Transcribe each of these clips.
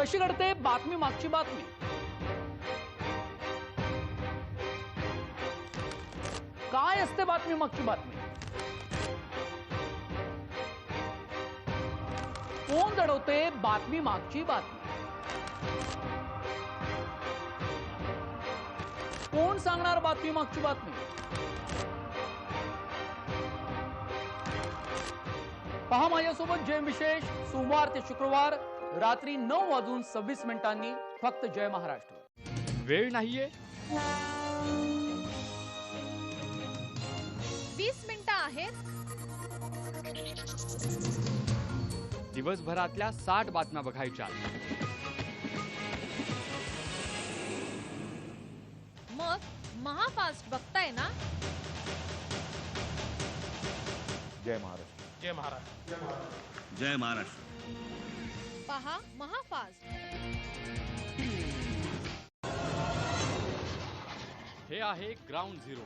कशी घडते बातमी मागची बातमी? काय असते बातमी मागची बातमी? कोण दडवते बातमी मागची बातमी? कोण सांगणार बातमी मागची बातमी? पहा माझ्यासोबत जय विशेष सोमवार ते शुक्रवार रात्री 9:26 फक्त जय महाराष्ट्र। वेळ नाहीये, 20 मिनिटं आहेत। दिवसभरातल्या 60 बातम्या बघायच्या। मग महाफास्ट बघताय ना? जय महाराष्ट्र। जय महाराष्ट्र। जय महाराष्ट्र। पहा महाफास्ट। हे आहे ग्राउंड झिरो।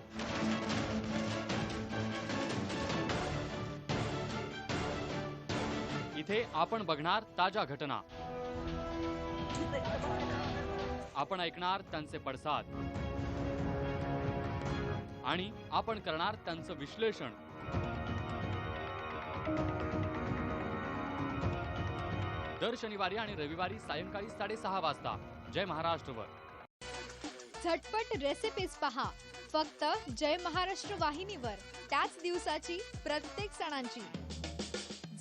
इथे आपण बघणार ताज्या घटना, आपण ऐकणार त्यांचे पडसाद आणि आपण करणार त्यांचं विश्लेषण। दर शनिवारी आणि रविवारी सायंकाळी 6:30 वाजता जय महाराष्ट्रवर। झटपट रेसिपीज पहा फक्त जय महाराष्ट्र वाहिनीवर, त्याच दिवसाची प्रत्येक सणांची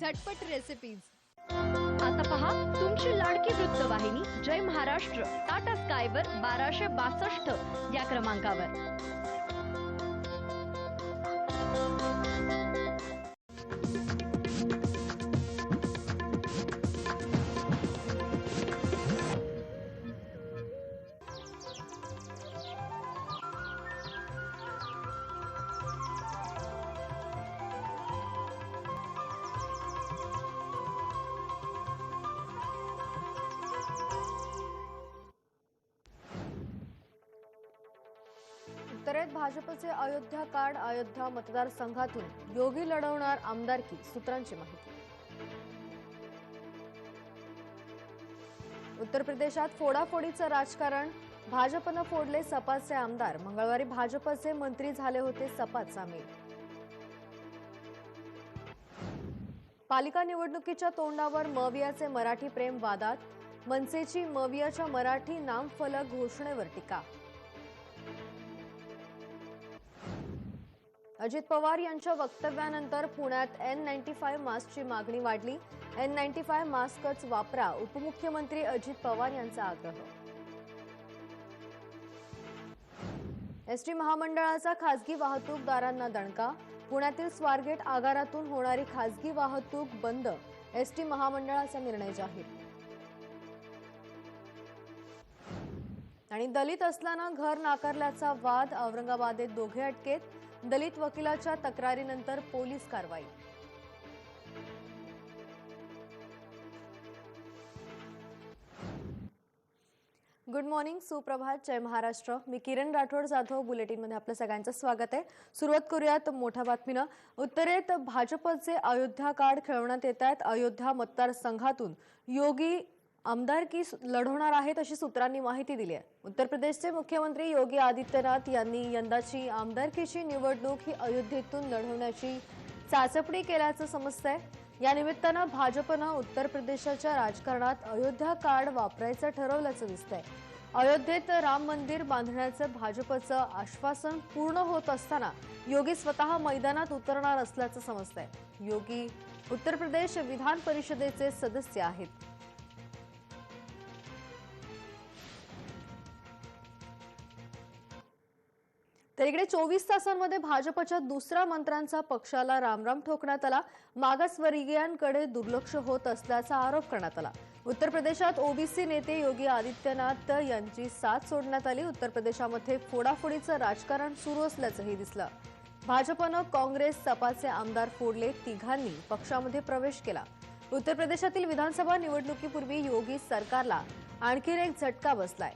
झटपट रेसिपीज। आता पहा तुमची लाडकी वृत्तवाहिनी जय महाराष्ट्र टाटा स्कायवर 1262 या क्रमांकावर। उत्तरेत भाजपचे अयोध्या कार्ड अयोध्या मतदारसंघातून योगी लढवणार आमदारकी, सूत्रांची माहिती। उत्तर प्रदेशात फोडाफोडीचं राजकारण, भाजपनं फोडले सपाचे आमदार, मंगळवारी भाजपचे मंत्री झाले होते सपात सामील। पालिका निवडणुकीच्या तोंडावर मवियाचे मराठी प्रेम वादात, मनसेची मवियाच्या मराठी नामफलक घोषणेवर टीका। अजित पवार यांच्या वक्तव्यानंतर पुण्यात N95 मास्कची मागणी वाढली। N95 मास्कच वापरा, उपमुख्यमंत्री अजित पवार यांचा आग्रह। एसटी महामंडळाचा खासगी वाहतूकदारांना दणका, पुण्यातील स्वारगेट आगारातून होणारी खासगी वाहतूक बंद, एसटी महामंडळाचा निर्णय जाहीर। आणि दलित असल्यानं घर नाकारल्याचा वाद, औरंगाबादेत दोघे अटकेत, दलित वकिलाच्या तक्रारीनंतर पोलीस कारवाई। गुड मॉर्निंग, सुप्रभात, जय महाराष्ट्र। मी किरण राठोड जाधव बुलेटिन मध्ये आपलं सगळ्यांचं स्वागत आहे। सुरुवात करूयात मोठ्या बातमीनं। उत्तरेत भाजपचे अयोध्या कार्ड खेळवण्यात येत आहेत। अयोध्या मतदारसंघातून योगी आमदारकी लढवणार आहेत अशी सूत्रांनी माहिती दिली आहे। उत्तर प्रदेशचे मुख्यमंत्री योगी आदित्यनाथ यांनी यंदाची आमदारकीची निवडणूक ही अयोध्येतून लढवण्याची चाचपणी केल्याचं समजतंय। या निमित्तानं भाजपनं उत्तर प्रदेशाच्या राजकारणात अयोध्या कार्ड वापरायचं ठरवल्याचं दिसतंय। अयोध्येत राम मंदिर बांधण्याचं भाजपचं आश्वासन पूर्ण होत असताना योगी स्वतः मैदानात उतरणार असल्याचं समजतंय। योगी उत्तर प्रदेश विधान परिषदेचे सदस्य आहेत। तर इकडे 24 तासांमध्ये भाजपच्या दुसऱ्या मंत्र्यांचा पक्षाला रामराम ठोकण्यात आला। मागासवर्गीयांकडे दुर्लक्ष होत असल्याचा आरोप करण्यात आला। उत्तर प्रदेशात ओबीसी नेते योगी आदित्यनाथ यांची साथ सोडण्यात आली। उत्तर प्रदेशामध्ये फोडाफोडीचं राजकारण सुरू असल्याचंही दिसलं। भाजपनं काँग्रेस सपाचे आमदार फोडले, तिघांनी पक्षामध्ये प्रवेश केला। उत्तर प्रदेशातील विधानसभा निवडणुकीपूर्वी योगी सरकारला आणखी एक झटका बसलाय।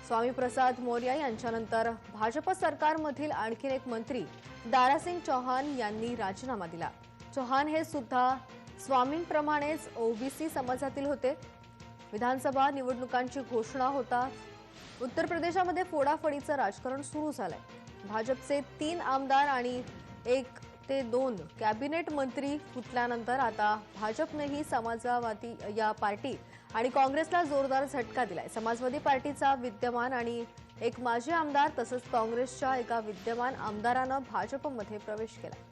स्वामी प्रसाद मौर्य यांच्यानंतर भाजप सरकारमधील आणखी एक मंत्री दारासिंग चौहान यांनी राजीनामा दिला। चौहान हे सुद्धा स्वामींप्रमाणेच ओबीसी समाजातील होते। विधानसभा निवडणुकांची घोषणा होताच उत्तर प्रदेशामध्ये फोडाफोडीचं राजकारण सुरू झालंय। भाजपचे 3 आमदार आणि 1 ते 2 कॅबिनेट मंत्री फुटल्यानंतर आता भाजपनेही समाजवादी या पार्टी आणि काँग्रेसला जोरदार झटका दिलाय। समाजवादी पार्टीचा विद्यमान आणि एक माजी आमदार तसंच काँग्रेसच्या एका विद्यमान आमदारानं भाजपमध्ये प्रवेश केला।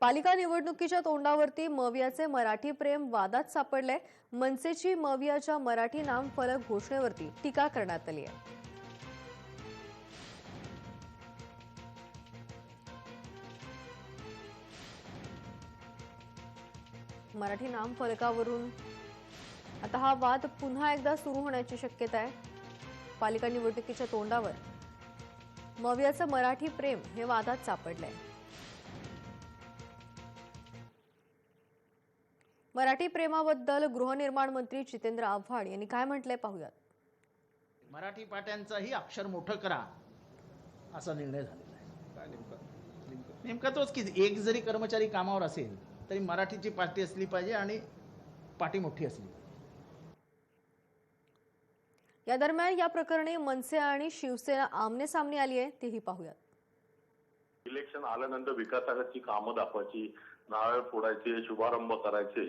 पालिका निवडणुकीच्या तोंडावरती मवियाचे मराठी प्रेम वादात सापडले। मनसेची मवियाच्या मराठी नाम फलक घोषणेवरती टीका करण्यात आली आहे। मराठी नाम फलकावरून आता हा वाद पुन्हा एकदा सुरू होण्याची शक्यता आहे। पालिका निवडणुकीच्या तोंडावर मवियाचं मराठी प्रेम हे वादात सापडलंय। मराठी प्रेमाबद्दल गृहनिर्माण मंत्री जितेंद्र आव्हाड यांनी काय म्हटलंय पाहूयात। मराठी पाट्यांचाही अक्षर मोठं करा असा निर्णय झालेला आहे। नेमका तोच की एक जरी कर्मचारी कामावर असेल तरी मराठीची पाटी असली पाहिजे आणि पाटी मोठी असली पाहिजे। या दरम्यान या प्रकरणी मनसे आणि शिवसेना आमने सामने आली आहे, तेही पाहूयात। इलेक्शन आल्यानंतर विकासाची कामं दाखवायची, नारळ फोडायचे, शुभारंभ करायचे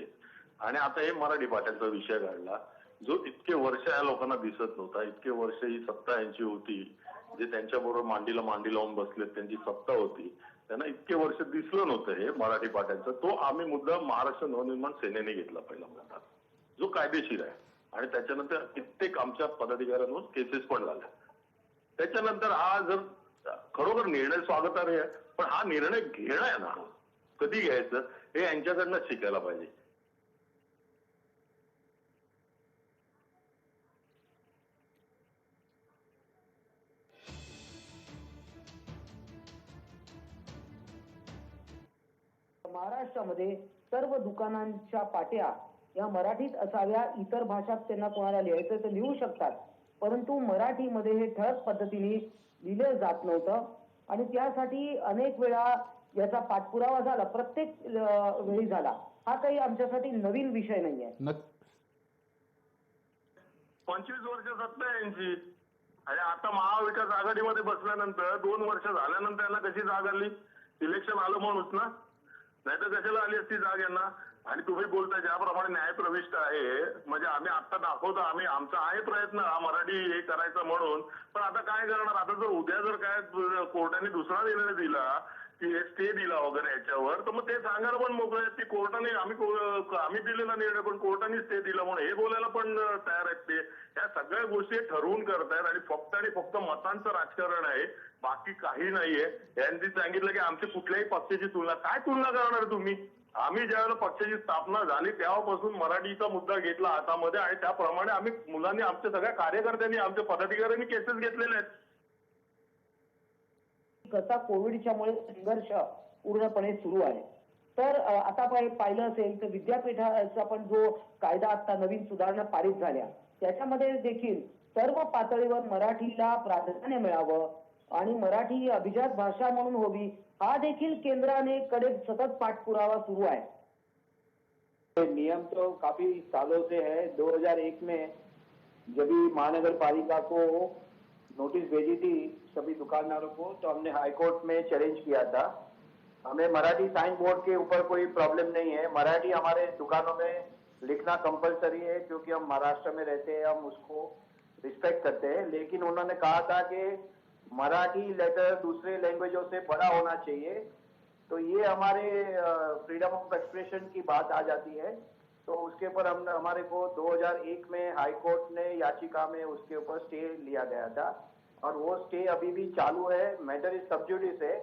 आणि आता हे मराठी पाट्यांचा विषय काढला जो इतके वर्ष या लोकांना दिसत नव्हता। इतके वर्ष ही सत्ता यांची होती, जे त्यांच्याबरोबर मांडीला मांडी लावून बसले त्यांची सत्ता होती, त्यांना इतके वर्ष दिसलं नव्हतं हे मराठी पाट्यांचं। तो आम्ही मुद्दा महाराष्ट्र नवनिर्माण सेनेने घेतला पहिला मुद्दा, जो कायदेशीर आहे आणि त्याच्यानंतर कित्येक आमच्या पदाधिकाऱ्यांवर केसेस पण झाल्या। त्याच्यानंतर हा जर खरोखर निर्णय स्वागतार्ह आहे, पण हा निर्णय घेणं आहे ना कधी घ्यायचं हे यांच्याकडनं शिकायला पाहिजे। महाराष्ट्रामध्ये सर्व दुकानांच्या पाट्या या मराठीत असाव्या, इतर भाषात त्यांना कोणाला लिहायचं तर लिहू शकतात, परंतु मराठीमध्ये हे ठळक पद्धतीने लिहिलं जात नव्हतं आणि त्यासाठी अनेक वेळा याचा पाठपुरावा झाला, प्रत्येक वेळी झाला। हा काही आमच्यासाठी नवीन विषय नाहीये। 25 वर्ष सत्ता आहे यांची आणि आता महाविकास आघाडीमध्ये बसल्यानंतर 2 वर्ष झाल्यानंतर यांना कशी जाग आली? इलेक्शन आलं म्हणूनच ना, नाही तर कशाला आली असती जाग यांना? आणि तुम्ही बोलता ज्याप्रमाणे न्याय प्रविष्ट आहे, म्हणजे आम्ही आता दाखवतो आम्ही आमचा आहे प्रयत्न हा मराठी हे करायचा म्हणून, पण आता काय करणार? आता जर उद्या जर काय कोर्टाने दुसरा निर्णय दिला की स्टे दिला वगैरे याच्यावर, तर मग ते सांगायला पण मोकळे आहेत की कोर्टाने आम्ही दिलेला निर्णय पण कोर्टाने स्टे दिला म्हणून हे बोलायला पण तयार आहेत। ते या सगळ्या गोष्टी ठरवून करतायत आणि फक्त मतांचं राजकारण आहे, बाकी काही नाहीये। यांनी सांगितलं की आमची कुठल्याही पक्षाची तुलना, काय तुलना करणार तुम्ही? आम्ही ज्यावेळेला पक्षाची स्थापना झाली तेव्हापासून मराठीचा मुद्दा घेतला हातामध्ये आणि त्याप्रमाणे आम्ही मुलांनी आमच्या सगळ्या कार्यकर्त्यांनी आमच्या पदाधिकाऱ्यांनी केसेस घेतलेले आहेत। कसा कोविडच्या मुळे संघर्ष पूर्णपणे सुरू आहे। तर आता पाहिलं असेल तर विद्यापीठाचा पण जो कायदा आता नवीन सुधारणा पारित झाल्या त्याच्यामध्ये देखील सर्व पातळीवर मराठीला प्राधान्य मिळावं आणि मराठी अभिजात भाषा म्हणून होवी, हा देखील केंद्राने कडे सतत पाठपुरावा सुरू है। नियम तो काफी सालों से है। 2001 में जब भी महानगर पालिका को नोटिस भेजी थी सभी दुकानदारों को, तो हमने हाई कोर्ट में चैलेंज किया था। हमें मराठी साइन बोर्ड के ऊपर कोई प्रॉब्लम नहीं है, मराठी हमारे दुकानों में लिखना कंपलसरी है क्योंकि हम महाराष्ट्र में रहते हैं, हम उसको रिस्पेक्ट करते हैं। लेकिन उन्होंने कहा था कि मराठी लेटर दूसरे लैंग्वेजों से बड़ा होना चाहिए, तो ये हमारे फ्रीडम ऑफ एक्सप्रेशन की बात आ जाती है। तो उसके ऊपर हमारे को 2001 में हाई कोर्ट ने याचिका में उसके ऊपर स्टे लिया गया था और वो स्टे अभी भी चालू है। मैटर इज सब जुडिस है।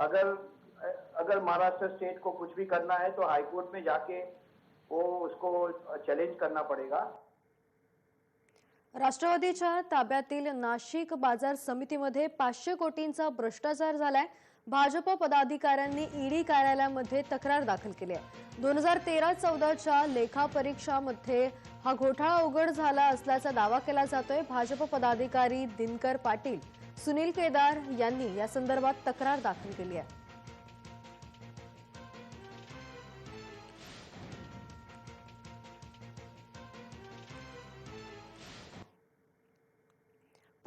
अगर महाराष्ट्र स्टेट को कुछ भी करना है तो हाई कोर्ट में जाके वो उसको चैलेंज करना पड़ेगा। राष्ट्रवादीच्या ताब्यातील नाशिक बाजार समितीमध्ये 500 कोटींचा भ्रष्टाचार झालाय। भाजप पदाधिकाऱ्यांनी ईडी कार्यालयामध्ये तक्रार दाखल केली आहे। 2013-14च्या लेखापरीक्षामध्ये हा घोटाळा उघड झाला असल्याचा दावा केला जातोय। भाजप पदाधिकारी दिनकर पाटील, सुनील केदार यांनी या संदर्भात तक्रार दाखल केली आहे।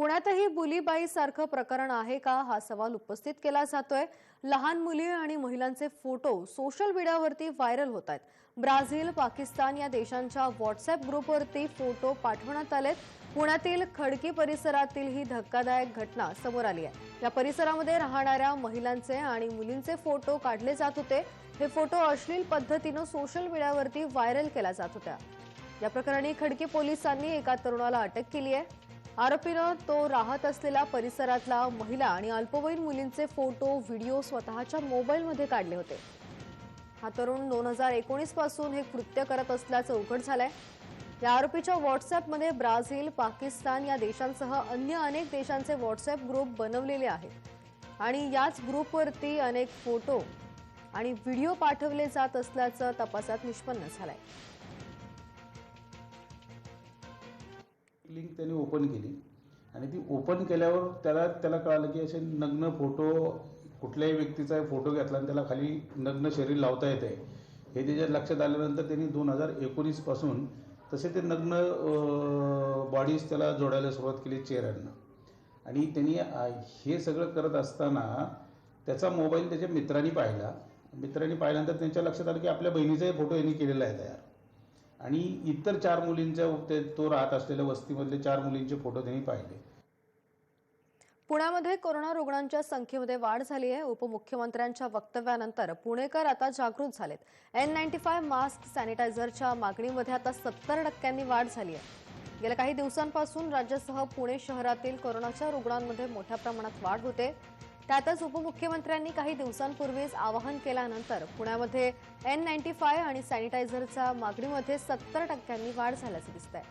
पुण्यातही बुलीबाई सारखं प्रकरण आहे का हा सवाल उपस्थित केला जातोय. लहान मुली आणि महिलांचे फोटो सोशल मीडियावरती व्हायरल होत आहेत. ब्राझील, पाकिस्तान या देशांच्या व्हॉट्सअप ग्रुपवरती फोटो पाठवण्यात आलेत. पुण्यातील खडकी परिसरातील ही धक्कादायक घटना समोर आली आहे. या परिसरामध्ये राहणाऱ्या महिलांचे आणि मुलींचे फोटो काढले जात होते. हे फोटो अश्लील पद्धतीनं सोशल मीडियावरती व्हायरल केल्या जात होत्या. या प्रकरणी खडकी पोलिसांनी एका तरुणाला अटक केली आहे. आरोपीनं तो राहत असलेल्या परिसरातला महिला आणि अल्पवयीन मुलींचे फोटो व्हिडिओ स्वतःच्या मोबाईलमध्ये काढले होते. हा तरुण 2019 पासून हे कृत्य करत असल्याचं उघड झालंय. या आरोपीच्या व्हॉट्सअपमध्ये ब्राझील, पाकिस्तान या देशांसह अन्य अनेक देशांचे व्हॉट्सअप ग्रुप बनवलेले आहेत आणि याच ग्रुपवरती अनेक फोटो आणि व्हिडिओ पाठवले जात असल्याचं तपासात निष्पन्न झालंय. लिंक त्याने ओपन केली आणि ती ओपन केल्यावर त्याला कळालं की असे नग्न फोटो, कुठल्याही व्यक्तीचा फोटो घेतला आणि त्याला खाली नग्न शरीर लावता येते हे त्याच्या लक्षात आल्यानंतर त्यांनी 2019 पासून तसे ते नग्न बॉडीज त्याला जोडायला सुरुवात केली चेहऱ्यांना. आणि त्यांनी हे सगळं करत असताना त्याचा मोबाईल त्याच्या मित्रांनी पाहिला. मित्रांनी पाहिल्यानंतर त्यांच्या लक्षात आलं की आपल्या बहिणीचाही फोटो यांनी केलेला आहे तयार. आणि इतर 4 मुलींच्या, तो राहत असलेल्या वस्तीमधले 4 मुलींचे फोटो त्यांनी पाहिले. पुण्यामध्ये कोरोना रुग्णांच्या संख्येमध्ये वाढ झाली आहे. उपमुख्यमंत्र्यांच्या वक्तव्यानंतर पुणेकर आता जागृत झालेत. N95 मास्क, सॅनिटायझरच्या मागणीमध्ये आता 70% वाढ झाली आहे. गेल्या काही दिवसांपासून राज्यासह पुणे शहरातील कोरोनाच्या रुग्णांमध्ये मोठ्या प्रमाणात वाढ होते. त्यातच उपमुख्यमंत्र्यांनी काही दिवसांपूर्वीच आवाहन केल्यानंतर पुण्यामध्ये N95 आणि सॅनिटायझरच्या मागणीमध्ये 70% वाढ झाल्याचं दिसतंय.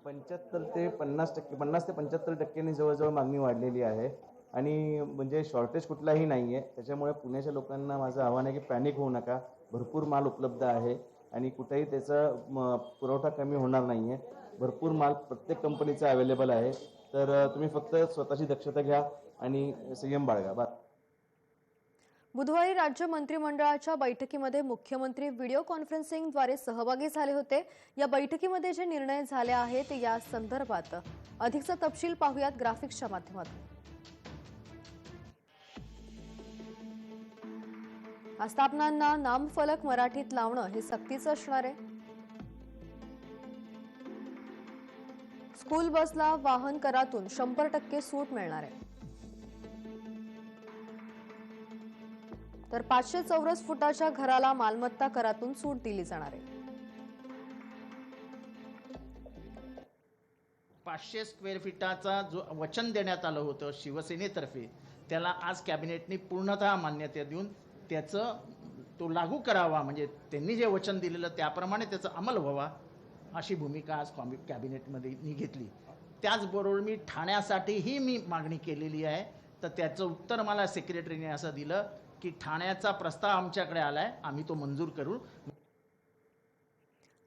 75 ते 50%, 50 ते 75% जवळजवळ मागणी वाढलेली आहे. आणि म्हणजे शॉर्टेज कुठलाही नाही आहे. त्याच्यामुळे पुण्याच्या लोकांना माझं आव्हान आहे की पॅनिक होऊ नका. भरपूर माल उपलब्ध आहे आणि कुठेही त्याचा पुरवठा कमी होणार नाही आहे. भरपूर माल प्रत्येक कंपनीचा अवेलेबल आहे. तर तुम्ही फक्त स्वतःची दक्षता घ्या आणि संयम बाळगा. बुधवारी राज्य मंत्रिमंडळाच्या बैठकीमध्ये मुख्यमंत्री व्हिडिओ कॉन्फरन्सिंगद्वारे सहभागी झाले होते. या बैठकीमध्ये जे निर्णय झाले आहेत या संदर्भात अधिकचा तपशील पाहूयात ग्राफिक्सच्या माध्यमातून. आस्थापनांना नामफलक मराठीत लावणं हे सक्तीचं असणार आहे. स्कूल बसला वाहन करातून 100% सूट मिळणार आहे. तर 500 चौरस फुटाच्या घराला मालमत्ता करातून सूट दिली जाणार आहे. 500 स्क्वेअर फीटाचा जो वचन देण्यात आलं होतं शिवसेनेतर्फे, त्याला आज कॅबिनेटने पूर्णतः मान्यता देऊन त्याचं तो लागू करावा, म्हणजे त्यांनी जे वचन दिलेलं त्याप्रमाणे त्याचा अंमल व्हावा अशी भूमिका आज कॅबिनेटमध्ये मी घेतली. त्याचबरोबर मी ठाण्यासाठीही मी मागणी केलेली आहे. तर त्याचं उत्तर मला सेक्रेटरीने असं दिलं की ठाण्याचा प्रस्ताव आमच्याकडे आलाय, आम्ही तो मंजूर करू.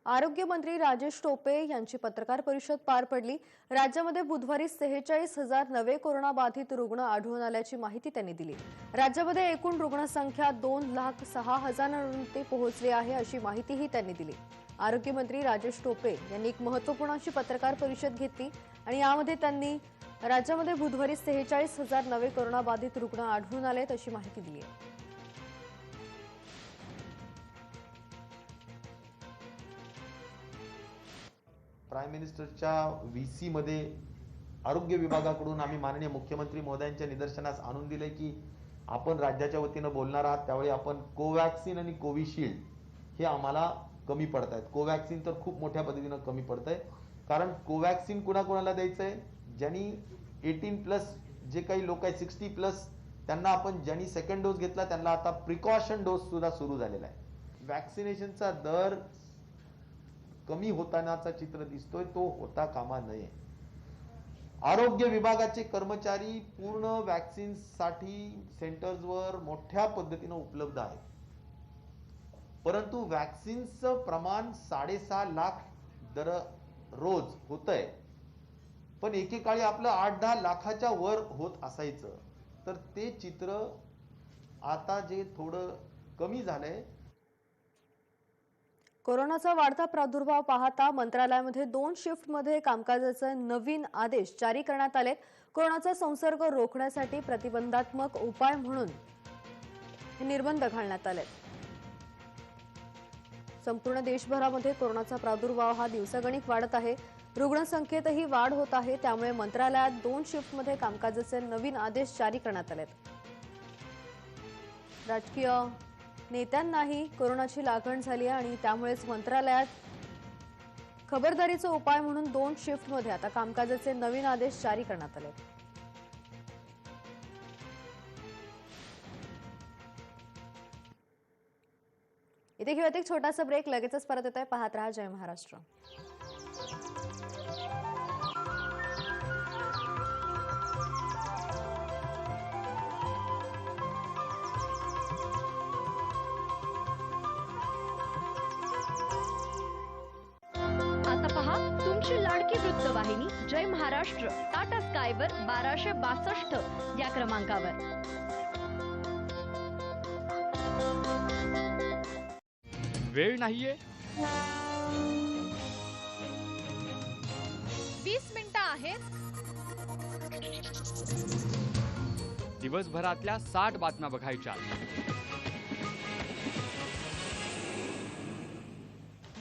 आरोग्यमंत्री राजेश टोपे यांची पत्रकार परिषद पार पडली. राज्यामध्ये बुधवारी 46,000 नवे कोरोनाबाधित रुग्ण आढळून आल्याची माहिती त्यांनी दिली. राज्यामध्ये एकूण रुग्णसंख्या 2,06,000 पोहोचली आहे अशी माहितीही त्यांनी दिली. आरोग्यमंत्री राजेश टोपे यांनी एक महत्त्वपूर्ण अशी पत्रकार परिषद घेतली आणि यामध्ये त्यांनी राज्यामध्ये बुधवारी 46,000 नवे कोरोनाबाधित रुग्ण आढळून आलेत अशी माहिती दिली आहे. प्राईम मिनिस्टरच्या VC मध्ये आरोग्य विभागाकडून आम्ही माननीय मुख्यमंत्री महोदयांच्या निदर्शनास आणून दिले की आपण राज्याच्या वतीनं बोलणार आहात त्यावेळी आपण कोवॅक्सिन आणि कोविशिल्ड हे आम्हाला कमी पडत आहेत. कोवॅक्सिन तर खूप मोठ्या पद्धतीनं कमी पडत आहे. कारण कोवॅक्सिन कुणाकुणाला द्यायचं आहे, ज्यांनी 18+ जे काही लोक आहेत 60+ त्यांना आपण ज्यांनी सेकंड डोस घेतला त्यांना आता प्रिकॉशन डोस सुद्धा सुरू झालेला आहे. वॅक्सिनेशनचा दर कमी होतानाचा चित्र दिसतोय, तो होता कामा नये. आरोग्य विभागाचे कर्मचारी पूर्ण वॅक्सिन साठी सेंटर्सवर मोठ्या पद्धतीने उपलब्ध आहेत. परंतु वॅक्सिनचं प्रमाण 6.5 लाख दररोज होतंय, पण एकेकाळी आपलं 8-10 लाखाच्या वर होत असायचं. तर ते चित्र आता जे थोडं कमी झालंय. कोरोनाचा वाढता प्रादुर्भाव पाहता मंत्रालयामध्ये 2 शिफ्टमध्ये कामकाजाचे नवीन आदेश जारी करण्यात आले. कोरोनाचा संसर्ग रोखण्यासाठी प्रतिबंधात्मक उपाय म्हणून हे निर्बंध घालण्यात आले. संपूर्ण देशभरामध्ये कोरोनाचा प्रादुर्भाव हा दिवसागणिक वाढत आहे. रुग्णसंख्येतही वाढ होत आहे. त्यामुळे मंत्रालयात 2 शिफ्टमध्ये कामकाजाचे नवीन आदेश जारी करण्यात आले. राजकीय नेत्यांनाही कोरोनाची लागण झाली आहे आणि त्यामुळेच मंत्रालयात खबरदारीचा उपाय म्हणून 2 शिफ्टमध्ये आता कामकाजाचे नवीन आदेश जारी करण्यात आले. इथे घेऊयात एक छोटासा ब्रेक. लगेचच परत येतोय. पाहत रहा जय महाराष्ट्र. आता पहा तुमची लाडकी वृत्तवाहिनी जय महाराष्ट्र टाटा स्कायवर 1262 या क्रमांकावर. वेळ नाहीये, 20 मिनिटं आहेत. दिवसभरातल्या 60 बातम्या बघायच्या.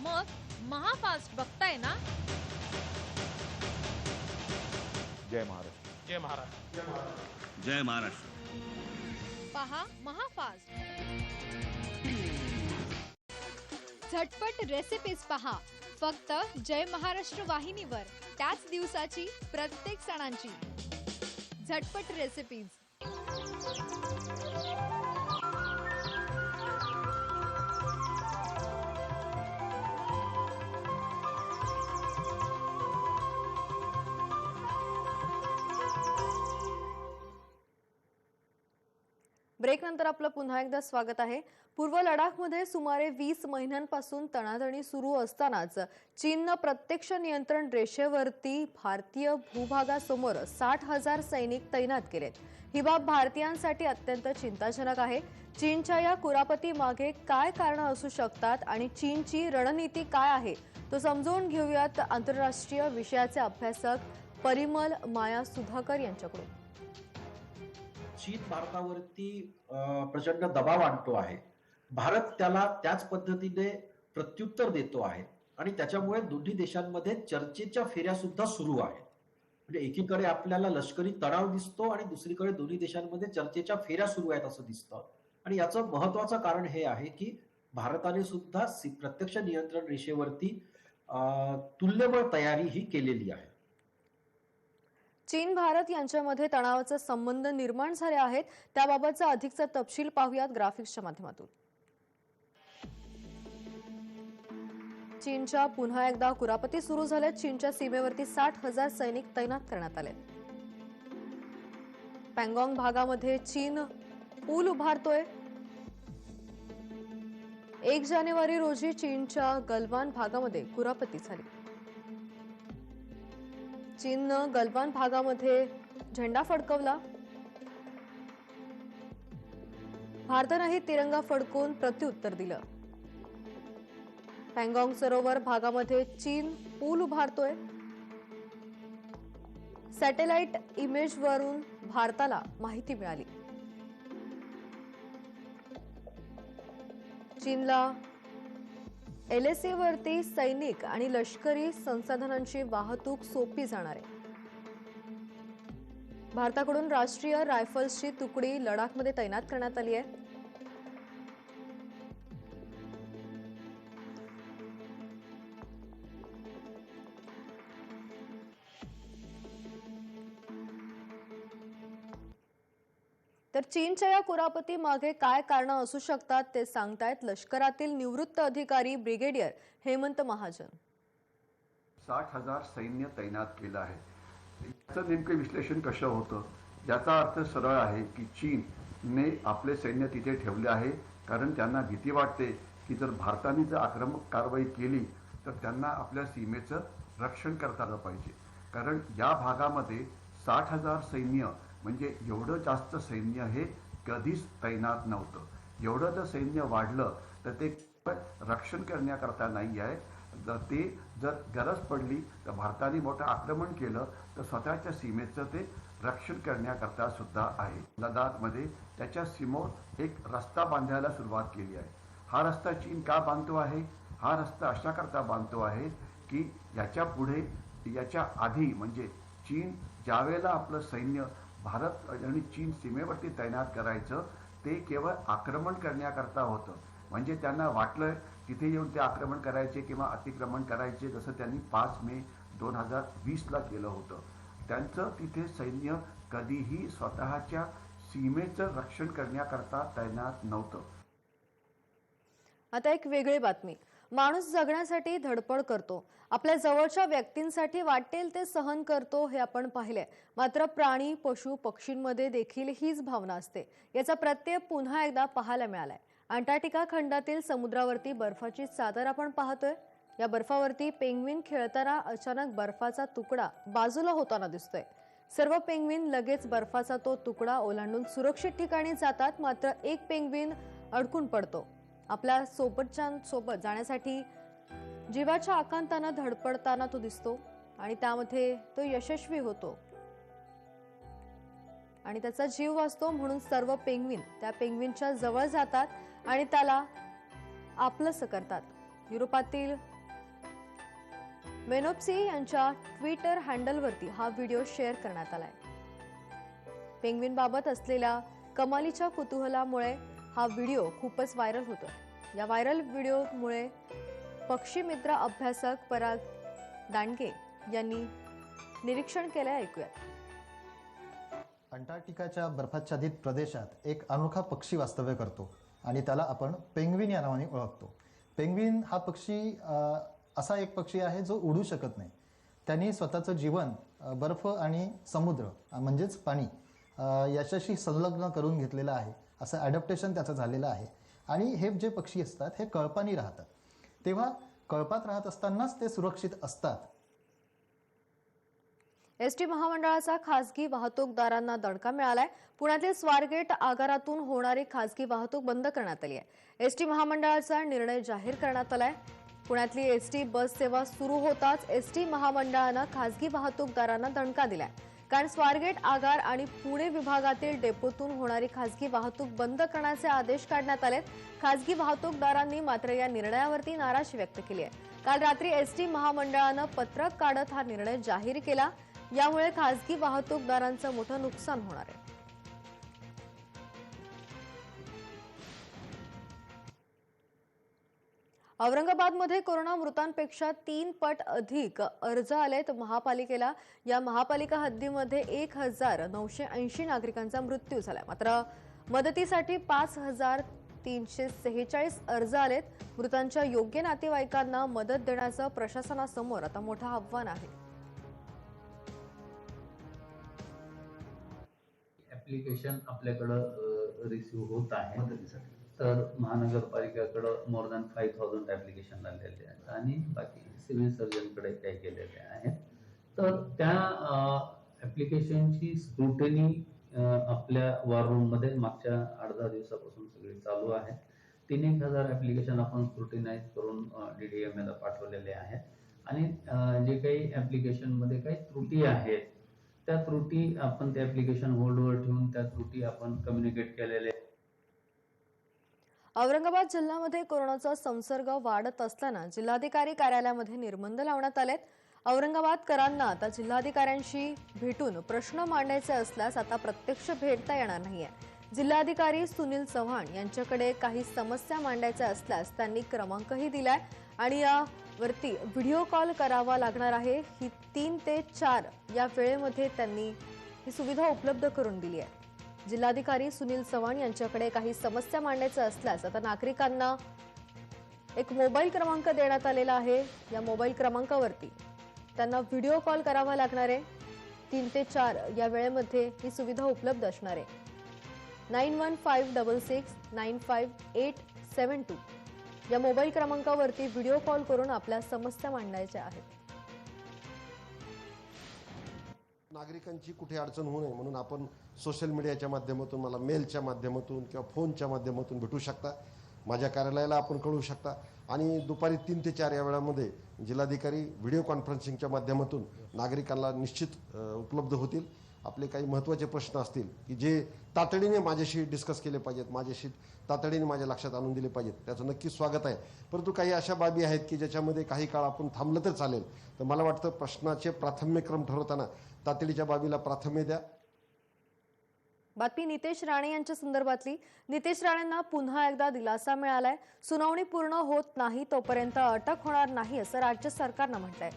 मग महाफास्ट बघताय ना. जय महाराष्ट्र. जय महाराष्ट्र. जय महाराष्ट्र. पहा महाफास्ट. झटपट रेसिपीज पहा फक्त जय महाराष्ट्र वाहिनीवर. त्याच दिवसाची प्रत्येक सणांची झटपट रेसिपीज. ब्रेक नंतर आपलं पुन्हा एकदा स्वागत आहे. पूर्व लडाखमध्ये सुमारे 20 महिन्यांपासून तणातणी सुरू असतानाच चीननं प्रत्यक्ष नियंत्रण रेषेवरती भारतीय भूभागासमोर 60,000 सैनिक तैनात केलेत. ही बाब भारतीयांसाठी अत्यंत चिंताजनक आहे. चीनच्या या कुरापती मागे काय कारणं असू शकतात आणि चीनची रणनीती काय आहे तो समजून घेऊयात आंतरराष्ट्रीय विषयाचे अभ्यासक परिमल माया सुधाकर यांच्याकडून. चीन भारतावरती प्रचंड दबाव आणतो आहे. भारत त्याला त्याच पद्धतीने प्रत्युत्तर देतो आहे आणि त्याच्यामुळे दोन्ही देशांमध्ये चर्चेच्या फेऱ्या सुद्धा सुरू आहेत. म्हणजे एकीकडे आपल्याला लष्करी तणाव दिसतो आणि दुसरीकडे दोन्ही देशांमध्ये चर्चेच्या फेऱ्या सुरू आहेत असं दिसतं. आणि याचं महत्वाचं कारण हे आहे की भारताने सुद्धा प्रत्यक्ष नियंत्रण रेषेवरती तुल्यबळ तयारी ही केलेली आहे. चीन भारत यांच्यामध्ये तणावाचे संबंध निर्माण झाले आहेत. त्याबाबतचा अधिकचा तपशील पाहूयात ग्राफिक्सच्या माध्यमातून. चीनच्या पुन्हा एकदा कुरापती सुरू झाल्यात. चीनच्या सीमेवरती 60,000 सैनिक तैनात करण्यात आले. पँगॉंग भागामध्ये चीन पूल उभारतोय. 1 जानेवारी रोजी चीनच्या गलवान भागामध्ये कुरापती झाली. चीननं गलवान भागामध्ये झेंडा फडकवला. भारतानंही तिरंगा फडकवून प्रत्युत्तर दिलं. पँगॉंग सरोवर भागामध्ये चीन पूल उभारतोय. सॅटेलाइट इमेजवरून भारताला माहिती मिळाली. चीनला LAC वरती सैनिक आणि लष्करी संसाधनांची वाहतूक सोपी जाणार आहे. भारताकडून राष्ट्रीय रायफल्सची तुकडी लडाखमध्ये तैनात करण्यात आली आहे. तर चीनच्या या कुरापती मागे काय कारणं असू शकतात ते सांगतायत लष्करातील निवृत्त अधिकारी ब्रिगेडियर हेमंत महाजन. 60,000 सैन्य तैनात केलं आहे. याचं नेमकं विश्लेषण कसं होतं? याचा अर्थ सरळ आहे की चीनने आपले सैन्य तिथे ठेवले आहे कारण त्यांना भीती वाटते की जर भारताने जर आक्रमक कारवाई केली तर त्यांना आपल्या सीमेचं रक्षण करता आलं पाहिजे. कारण या भागामध्ये 60,000 सैन्य म्हणजे एवढं जास्त सैन्य हे कधीच तैनात नव्हतं. एवढं जर सैन्य वाढलं तर ते रक्षण करण्याकरता नाही आहे. ते जर गरज पडली तर भारताने मोठं आक्रमण केलं तर स्वतःच्या सीमेचं ते रक्षण करण्याकरता सुद्धा आहे. लडाखमध्ये त्याच्या सीमोर एक रस्ता बांधायला सुरुवात केली आहे. हा रस्ता चीन का बांधतो आहे? हा रस्ता अशा करता बांधतो आहे की याच्या पुढे याच्या आधी म्हणजे चीन ज्यावेळेला आपलं सैन्य भारत आणि चीन सीमेवरती तैनात करायचं ते केवळ आक्रमण करण्याकरता होतं. म्हणजे त्यांना वाटलं तिथे येऊन ते आक्रमण करायचे किंवा अतिक्रमण करायचे, जसं त्यांनी 5 मे 2020ला केलं होतं. त्यांचं तिथे सैन्य कधीही स्वतःच्या सीमेचं रक्षण करण्याकरता तैनात नव्हतं. आता एक वेगळी बातमी. माणूस जगण्यासाठी धडपड करतो, आपल्या जवळच्या व्यक्तींसाठी वाटेल ते सहन करतो, हे आपण पाहिले. मात्र प्राणी, पशु, पक्षींमध्ये देखील हीच भावना असते. याचा प्रत्यय पुन्हा एकदा पाहायला मिळालाय. अंटार्क्टिका खंडातील समुद्रावरती बर्फाची चादर आपण पाहतोय. या बर्फावरती पेंग्विन खेळताना अचानक बर्फाचा तुकडा बाजूला होताना दिसतोय. सर्व पेंग्विन लगेच बर्फाचा तो तुकडा ओलांडून सुरक्षित ठिकाणी जातात. मात्र एक पेंग्विन अडकून पडतो. आपल्या सोबत जाण्यासाठी जीवाच्या आकांतानं धडपडताना तो दिसतो आणि त्यामध्ये तो यशस्वी होतो आणि त्याचा जीव वाचतो. म्हणून सर्व पेंग्विन त्या पेंग्विनच्या जवळ जातात आणि त्याला आपलंसं करतात. युरोपातील मेनोप्सी यांच्या ट्विटर हँडलवरती हा व्हिडिओ शेअर करण्यात आलाय. पेंग्विन बाबत असलेल्या कमालीच्या कुतूहलामुळे हा व्हिडिओ खूपच व्हायरल होतो. या व्हायरल व्हिडिओमुळे पक्षी मित्र अभ्यासक पराग दांडगे यांनी निरीक्षण केले. ऐकूयात. अंटार्क्टिकाच्या बर्फाच्छादित प्रदेशात एक अनोखा पक्षी वास्तव्य करतो आणि त्याला आपण पेंग्विन या नावाने ओळखतो. पेंग्विन हा पक्षी असा एक पक्षी आहे जो उडू शकत नाही. त्यांनी स्वतःचं जीवन बर्फ आणि समुद्र म्हणजेच पाणी याच्याशी संलग्न करून घेतलेलं आहे. असं ॲडॅप्टेशन त्याचं झालेलं आहे. आणि हे जे पक्षी असतात हे कळपानी राहतात. तेव्हा कळपात राहत असतानाच ते सुरक्षित असतात. एसटी महामंडळाचा खासगी वाहतूकदारांना दणका मिळालाय. पुण्यातील स्वारगेट आगारातून होणारी खासगी वाहतूक बंद करण्यात आली आहे. एसटी महामंडळाचा निर्णय जाहीर करण्यात आलाय. पुण्यातली एसटी बस सेवा सुरू होताच एसटी महामंडळानं खासगी वाहतूकदारांना दणका दिलाय. कारण स्वारगेट आगार आणि पुणे विभागातील डेपोतून होणारी खासगी वाहतूक बंद करण्याचे आदेश काढण्यात आलेत. खासगी वाहतूकदारांनी मात्र या निर्णयावरती नाराजी व्यक्त केली आहे. काल रात्री एसटी महामंडळानं पत्रक काढत हा निर्णय जाहीर केला. यामुळे खासगी वाहतूकदारांचं मोठं नुकसान होणार आहे. औरंगाबादमध्ये कोरोना मृतांपेक्षा 3 पट अधिक अर्ज आलेत महापालिकेला. या महापालिका हद्दीमध्ये 1980 नागरिकांचा मृत्यू झाला. मात्र मदतीसाठी 5346 अर्ज आलेत. मृतांच्या योग्य नातेवाईकांना मदत देण्याचं प्रशासनासमोर आता मोठं आव्हान आहे. ऍप्लिकेशन आपल्याकडं रिसिव्ह होत आहे मदतीसाठी. तर महानगरपालिकेकडं मोर दॅन 5000 ऍप्लिकेशन आलेले आहेत आणि बाकी सिव्हिल सर्जनकडे काही केलेले आहेत. तर त्या ऍप्लिकेशनची स्क्रुटनी आपल्या वॉर रूममध्ये मागच्या 8-10 दिवसापासून सगळी चालू आहे. 3,000 ऍप्लिकेशन आपण स्क्रुटिनाइज करून DDMA ला पाठवलेले आहेत आणि जे काही ऍप्लिकेशनमध्ये काही त्रुटी आहेत त्या त्रुटी आपण त्या ऍप्लिकेशन होल्डवर ठेवून त्या त्रुटी आपण कम्युनिकेट केलेले. औरंगाबाद जिल्ह्यामध्ये कोरोनाचा संसर्ग वाढत असताना जिल्हाधिकारी कार्यालयामध्ये निर्बंध लावण्यात आलेत. औरंगाबादकरांना आता जिल्हाधिकाऱ्यांशी भेटून प्रश्न मांडायचे असल्यास आता प्रत्यक्ष भेटता येणार नाहीये. जिल्हाधिकारी सुनील चव्हाण यांच्याकडे काही समस्या मांडायच्या असल्यास त्यांनी क्रमांकही दिलाय आणि यावरती व्हिडिओ कॉल करावा लागणार आहे. ही 3 ते 4 या वेळेमध्ये त्यांनी ही सुविधा उपलब्ध करून दिली आहे. जिल्हाधिकारी सुनील चव्हाण यांच्याकडे काही समस्या मांडायच्या असल्यास आता नागरिकांना एक मोबाईल क्रमांक देण्यात आलेला आहे. या मोबाईल क्रमांकावरती त्यांना व्हिडिओ कॉल करावा लागणार आहे. 3 ते 4 या वेळेमध्ये ही सुविधा उपलब्ध असणार आहे. 9156695872 या मोबाईल क्रमांकावरती व्हिडिओ कॉल करून आपल्या समस्या मांडायच्या आहेत. नागरिकांची कुठे अडचण होऊ नये म्हणून आपण सोशल मीडियाच्या माध्यमातून, मला मेलच्या माध्यमातून किंवा फोनच्या माध्यमातून भेटू शकता. माझ्या कार्यालयाला आपण कळवू शकता आणि दुपारी 3 ते 4 या वेळामध्ये जिल्हाधिकारी व्हिडिओ कॉन्फरन्सिंगच्या माध्यमातून नागरिकांना निश्चित उपलब्ध होतील. आपले काही महत्त्वाचे प्रश्न असतील की जे तातडीने माझ्याशी डिस्कस केले पाहिजेत, माझ्याशी तातडीने माझ्या लक्षात आणून दिले पाहिजेत, त्याचं नक्कीच स्वागत आहे. परंतु काही अशा बाबी आहेत की ज्याच्यामध्ये काही काळ आपण थांबलं तर चालेल. तर मला वाटतं प्रश्नाचे प्राथम्यक्रम ठरवताना तातडीच्या बाबीला प्राधान्य द्या. बातमी नितेश राणे यांच्या संदर्भातली. नितेश राणेंना पुन्हा एकदा दिलासा मिळालाय. सुनावणी पूर्ण होत नाही तोपर्यंत अटक होणार नाही असं राज्य सरकारनं म्हटलंय.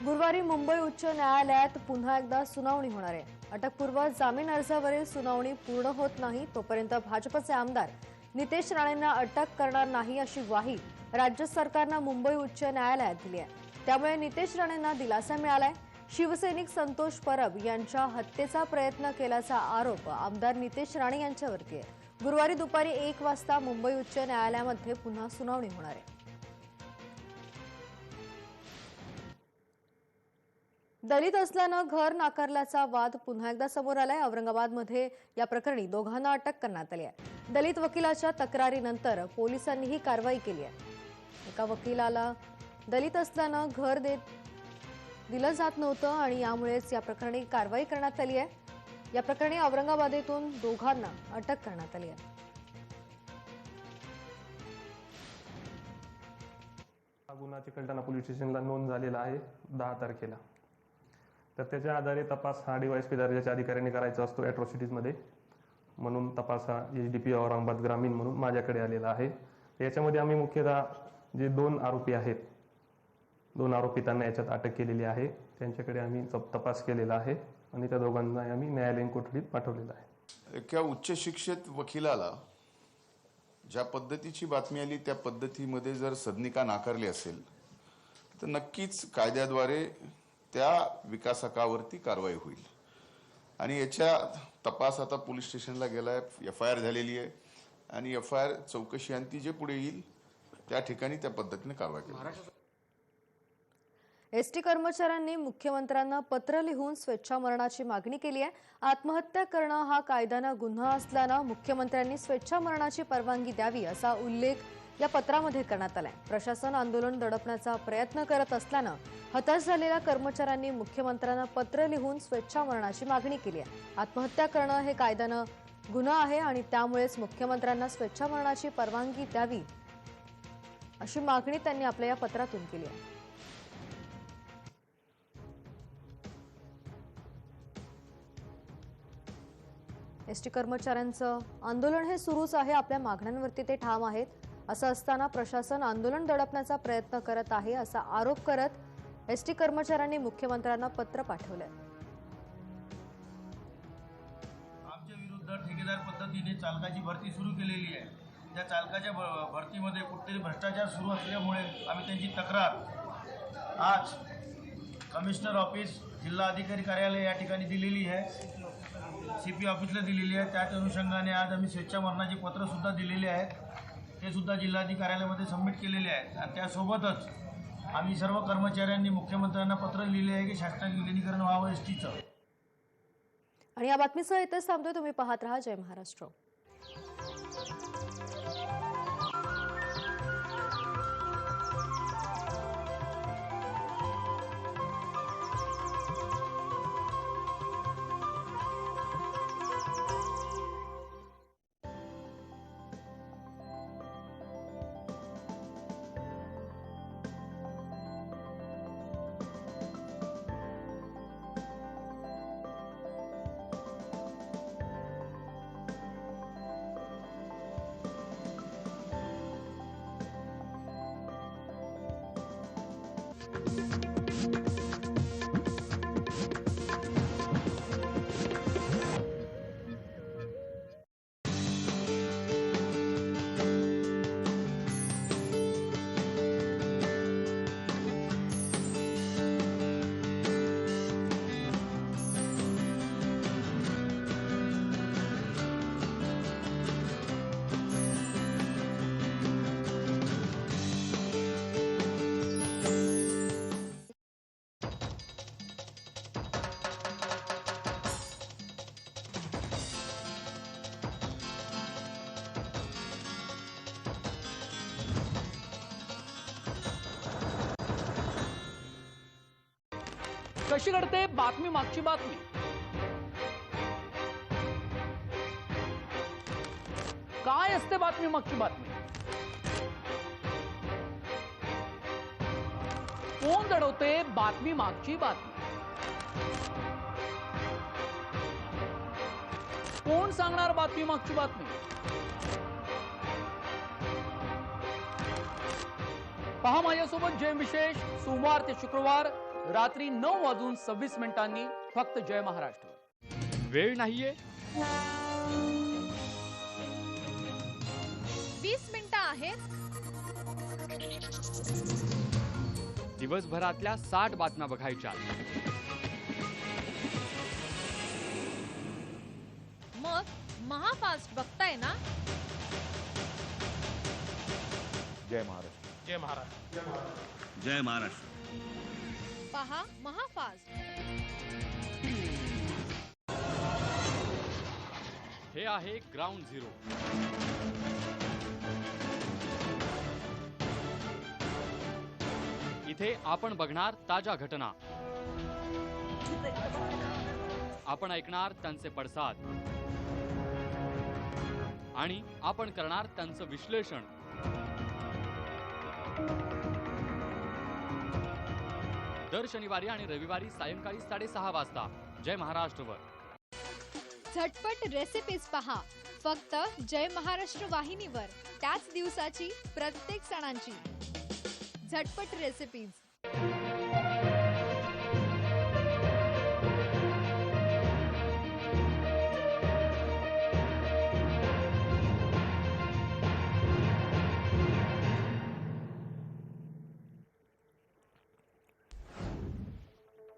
गुरुवारी मुंबई उच्च न्यायालयात पुन्हा एकदा सुनावणी होणार आहे. अटकपूर्व जामीन अर्जावरील सुनावणी पूर्ण होत नाही तोपर्यंत भाजपचे आमदार नितेश राणेंना अटक करणार नाही अशी ग्वाही राज्य सरकारनं मुंबई उच्च न्यायालयात दिली आहे. त्यामुळे नितेश राणेंना दिलासा मिळालाय. शिवसैनिक संतोष परब यांच्या हत्येचा प्रयत्न केल्याचा आरोप आमदार नितेश राणे यांच्यावरती आहे. गुरुवारी दुपारी 1 वाजता मुंबई उच्च न्यायालयामध्ये पुन्हा सुनावणी होणार आहे. दलित असल्यानं घर नाकारल्याचा वाद पुन्हा एकदा समोर आलाय. औरंगाबादमध्ये या प्रकरणी दोघांना अटक करण्यात आली आहे. दलित वकिलाच्या तक्रारीनंतर पोलिसांनी ही कारवाई केली आहे. एका वकिलाला दलित असल्यानं घर दिलं जात नव्हतं आणि यामुळेच या प्रकरणी कारवाई करण्यात आली आहे. या प्रकरणी औरंगाबादेतून दोघांना अटक करण्यात आली आहे. हा गुन्हा चिकलठाणा पोलीस स्टेशनला नोंद झालेला आहे 10 तारखेला. तर त्याच्या आधारे तपास हा DYSP दर्जाच्या अधिकाऱ्यांनी करायचा असतो ॲट्रॉसिटीजमध्ये. म्हणून तपास हा HDP औरंगाबाद ग्रामीण म्हणून माझ्याकडे आलेला आहे. याच्यामध्ये आम्ही मुख्यतः जे 2 आरोपी आहेत, 2 आरोपितांना याच्यात अटक केलेली आहे. त्यांच्याकडे आम्ही तपास केलेला आहे आणि त्या दोघांना आम्ही न्यायालयीन कोठडीत पाठवलेलं आहे. एका उच्च शिक्षित वकिलाला ज्या पद्धतीची बातमी आली त्या पद्धतीमध्ये जर सदनिका नाकारली असेल तर नक्कीच कायद्याद्वारे त्या विकासकावरती कारवाई होईल. आणि याच्या तपास आता पोलीस स्टेशनला गेलाय, FIR झालेली आहे आणि FIR चौकशी अंती जे पुढे येईल त्या ठिकाणी त्या पद्धतीने कारवाई केली. एसटी कर्मचाऱ्यांनी मुख्यमंत्र्यांना पत्र लिहून स्वेच्छामरणाची मागणी केली आहे. आत्महत्या करणं हा कायद्यानं गुन्हा असल्यानं मुख्यमंत्र्यांनी स्वेच्छामरणाची परवानगी द्यावी असा उल्लेख या पत्रामध्ये करण्यात आलाय. प्रशासन आंदोलन दडपण्याचा प्रयत्न करत असल्यानं हताश झालेल्या कर्मचाऱ्यांनी मुख्यमंत्र्यांना पत्र लिहून स्वेच्छामरणाची मागणी केली आहे. आत्महत्या करणं हे कायद्यानं गुन्हा आहे आणि त्यामुळेच मुख्यमंत्र्यांना स्वेच्छामरणाची परवानगी द्यावी अशी मागणी त्यांनी आपल्या या पत्रातून केली आहे. एसटी कर्मचाऱ्यांचं आंदोलन हे सुरूच आहे. आपल्या मागण्यांवरती ते ठाम आहेत. असं असताना प्रशासन आंदोलन दडपण्याचा प्रयत्न करत आहे असा आरोप करत एसटी कर्मचाऱ्यांनी मुख्यमंत्र्यांना पत्र पाठवलंय. आमच्या विरुद्ध ठेकेदार पद्धतीने चालकाची भरती सुरू केलेली आहे. त्या चालकाच्या भरतीमध्ये कुठेतरी भ्रष्टाचार सुरू असल्यामुळे आम्ही त्यांची तक्रार आज कमिशनर ऑफिस, जिल्हा अधिकारी कार्यालय या ठिकाणी दिलेली आहे. CP ऑफिसला दिलेली आहे. त्याच अनुषंगाने आज आम्ही स्वेच्छामरणाचे पत्र सुद्धा दिलेले आहेत. ते सुद्धा जिल्हाधिकारी कार्यालयामध्ये सबमिट केलेले आहेत. आणि त्यासोबतच आम्ही सर्व कर्मचाऱ्यांनी मुख्यमंत्र्यांना पत्र लिहिले आहे की शासनाने विलिनीकरण व्हावं एसटीचं. आणि या बातमीसह इथेच थांबतोय. तुम्ही पाहत राहा जय महाराष्ट्र. कशी घडते बातमी मागची बातमी? काय असते बातमी मागची बातमी? कोण दडवते बातमी मागची बातमी? कोण सांगणार बातमी मागची बातमी? पहा माझ्यासोबत जय विशेष सोमवार ते शुक्रवार रात्री 9:26 फक्त जय महाराष्ट्र. वेळ नाहीये, 20 मिनिटं आहेत. दिवसभरातल्या 60 बातम्या बघायच्या. मग महाफास्ट बघताय ना? जय महाराष्ट्र. जय महाराष्ट्र. जय महाराष्ट्र. पहा महाफास्ट. हे आहे ग्राउंड झिरो. इथे आपण बघणार ताज्या घटना, आपण ऐकणार त्यांचे पडसाद आणि आपण करणार त्यांचं विश्लेषण. दर शनिवारी आणि रविवारी सायंकाळी 6:30 वाजता जय महाराष्ट्रवर. झटपट रेसिपीज पहा फक्त जय महाराष्ट्र वाहिनीवर. त्याच दिवसाची प्रत्येक सणांची झटपट रेसिपीज.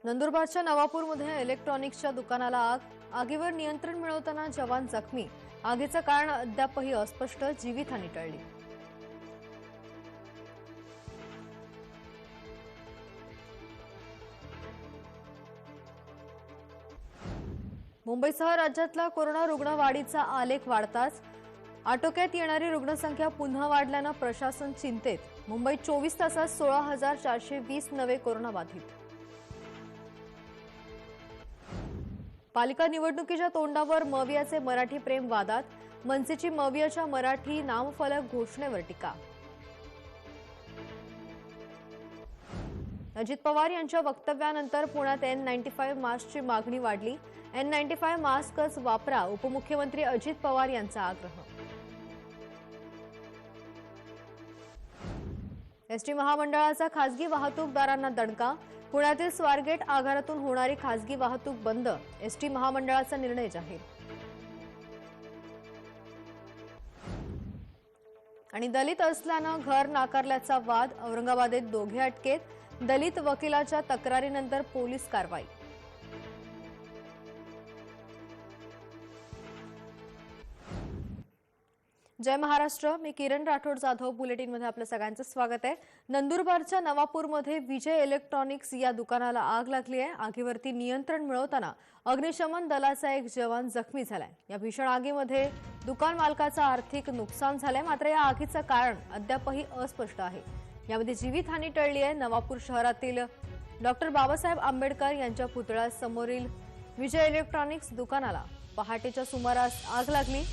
नंदुरबारच्या नवापूरमध्ये इलेक्ट्रॉनिक्सच्या दुकानाला आग. आगीवर नियंत्रण मिळवताना जवान जखमी. आगीचं कारण अद्यापही अस्पष्ट. जीवितहानी टळली. मुंबईसह राज्यातला कोरोना रुग्ण वाढीचा आलेख वाढताच आटोक्यात येणारी रुग्णसंख्या पुन्हा वाढल्यानं प्रशासन चिंतेत. मुंबईत 24 तासात 16,420 नवे कोरोना बाधित. पालिका निवडणुकीच्या तोंडावर मवियाचे मराठी प्रेम वादात. मनसेची मवियाच्या मराठी नामफलक घोषणेवर टीका. अजित पवार यांच्या वक्तव्यानंतर पुण्यात N95 मास्कची मागणी वाढली. N95 मास्कच वापरा, उपमुख्यमंत्री अजित पवार यांचा आग्रह. एसटी महामंडळाचा खासगी वाहतूकदारांना दणका. पुण्यातील स्वारगेट आगारातून होणारी खासगी वाहतूक बंद. एसटी महामंडळाचा निर्णय जाहीर. आणि दलित असल्यानं घर नाकारल्याचा वाद. औरंगाबादेत दोघे अटकेत. दलित वकिलाच्या तक्रारीनंतर पोलीस कारवाई. जय महाराष्ट्र. मी किरण राठोड जाधव बुलेटिनमध्ये आपलं सगळ्यांचं स्वागत आहे. नंदुरबारच्या नवापूरमध्ये विजय इलेक्ट्रॉनिक्स या दुकानाला आग लागली आहे. आगीवरती नियंत्रण मिळवताना अग्निशमन दलाचा एक जवान जखमी झालाय. या भीषण आगीमध्ये दुकान मालकाचं आर्थिक नुकसान झालंय. मात्र या आगीचं कारण अद्यापही अस्पष्ट आहे. यामध्ये जीवितहानी टळली आहे. नवापूर शहरातील डॉक्टर बाबासाहेब आंबेडकर यांच्या पुतळ्यासमोरील विजय इलेक्ट्रॉनिक्स दुकानाला पहाटेच्या सुमारास आग लागली.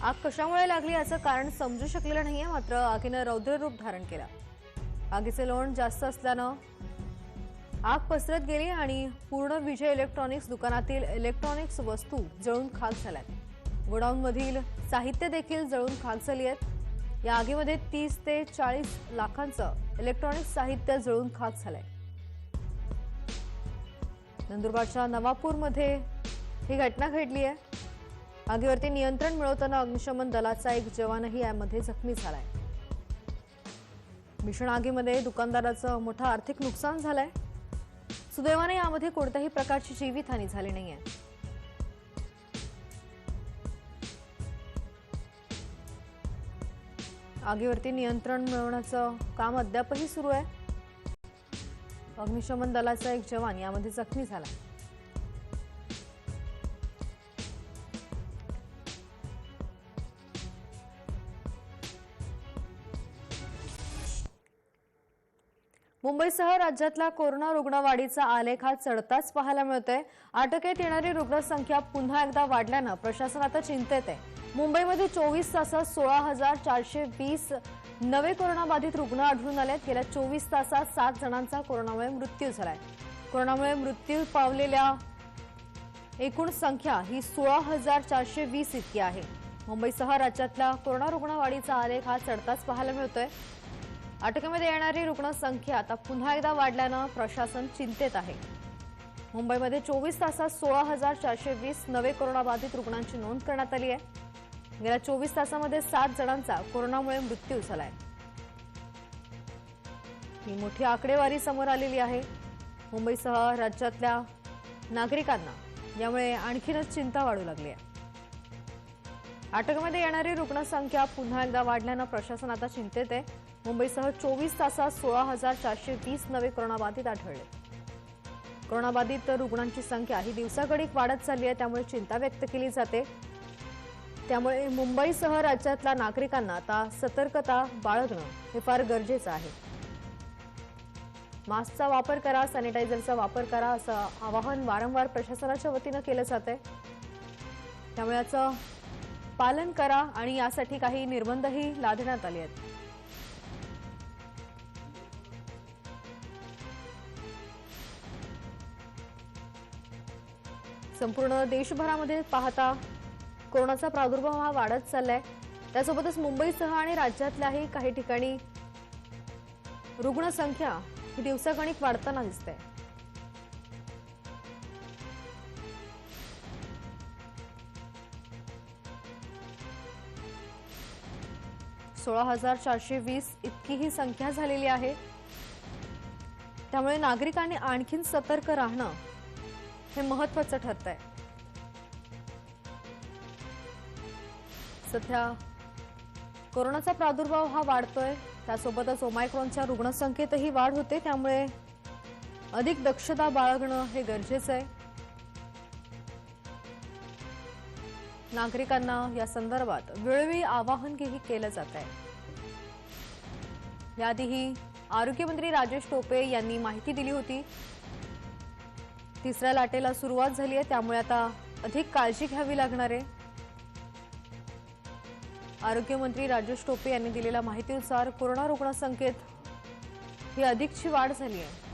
आग कशामुळे लागली याचं कारण समजू शकलेलं नाहीये. मात्र आगीनं रौद्र रूप धारण केलं. आगीचे लोण जास्त असल्यानं आग पसरत गेली आणि पूर्ण विजय इलेक्ट्रॉनिक्स दुकानातील इलेक्ट्रॉनिक्स वस्तू जळून खाक झाल्यात. गोडाऊनमधील साहित्य देखील जळून खाक झाली आहेत. या आगीमध्ये 30 ते 40 लाखांचं इलेक्ट्रॉनिक्स साहित्य जळून खाक झालंय. नंदुरबारच्या नवापूरमध्ये ही घटना घडली आहे. आगीवरती नियंत्रण मिळवताना अग्निशमन दलाचा एक जवानही यामध्ये जखमी झालाय. भीषण आगीमध्ये दुकानदाराचं मोठं आर्थिक नुकसान झालंय. सुदैवाने यामध्ये कोणत्याही प्रकारची जीवितहानी झाली नाहीये. आगीवरती नियंत्रण मिळवण्याचं काम अद्यापही सुरू आहे. अग्निशमन दलाचा एक जवान यामध्ये जखमी झाला. मुंबईसह राज्यातला कोरोना रुग्णवाढीचा आलेख हा चढताच पाहायला मिळतोय. अटकेत येणारी रुग्णसंख्या पुन्हा एकदा वाढल्यानं प्रशासन आता चिंतेत आहे. मुंबईमध्ये 24 तासात 16,420 नवे कोरोनाबाधित रुग्ण आढळून आलेत. गेल्या 24 तासात 7 जणांचा कोरोनामुळे मृत्यू झालाय. कोरोनामुळे मृत्यू पावलेल्या एकूण संख्या ही 16,420 इतकी आहे. मुंबईसह राज्यातला कोरोना रुग्णवाढीचा आलेख हा चढताच पाहायला मिळतोय. अटकेमध्ये येणारी रुग्णसंख्या आता पुन्हा एकदा वाढल्यानं प्रशासन चिंतेत आहे. मुंबईमध्ये 24 तासात 16,420 नवे कोरोनाबाधित रुग्णांची नोंद करण्यात आली आहे. गेल्या 24 तासामध्ये 7 जणांचा कोरोनामुळे मृत्यू झालाय. ही मोठी आकडेवारी समोर आलेली आहे. मुंबईसह राज्यातल्या नागरिकांना यामुळे आणखीनच चिंता वाढू लागली आहे. अटकेमध्ये येणारी रुग्णसंख्या पुन्हा एकदा वाढल्यानं प्रशासन आता चिंतेत आहे. मुंबईसह 24 तासात 16,420 नवे कोरोनाबाधित आढळले. कोरोनाबाधित रुग्णांची संख्या ही दिवसागणिक वाढत चालली आहे, त्यामुळे चिंता व्यक्त केली जाते. त्यामुळे मुंबईसह राज्यातल्या नागरिकांना आता सतर्कता बाळगणं हे फार गरजेचं आहे. मास्कचा वापर करा, सॅनिटायझरचा वापर करा असं आवाहन वारंवार प्रशासनाच्या वतीनं केलं जातंय. त्यामुळे याचं पालन करा आणि यासाठी काही निर्बंधही लादण्यात आले आहेत. संपूर्ण देशभरामध्ये पाहता कोरोनाचा प्रादुर्भाव हा वाढत चाललाय. त्यासोबतच मुंबईसह आणि राज्यातल्याही काही ठिकाणी रुग्णसंख्या ही दिवसागणिक वाढताना दिसते. सोळा 16,420 इतकी ही संख्या झालेली आहे. त्यामुळे नागरिकांनी आणखीन सतर्क राहणं हे महत्त्वाचं ठरतंय. सध्या कोरोनाचा प्रादुर्भाव हा वाढतोय. त्यासोबतच ओमायक्रॉनच्या रुग्णसंख्येतही वाढ होते. त्यामुळे अधिक दक्षता बाळगणं हे गरजेचं आहे. नागरिकांना या संदर्भात वेळोवेळी आवाहनही केलं जात आहे. याआधीही आरोग्यमंत्री राजेश टोपे यांनी माहिती दिली होती. तिसऱ्या लाटेला सुरुवात झाली आहे, त्यामुळे आता अधिक काळजी घ्यावी लागणार आहे. आरोग्यमंत्री राजेश टोपे यांनी दिलेल्या माहितीनुसार कोरोना रुग्णसंख्येत ही अधिकची वाढ झाली आहे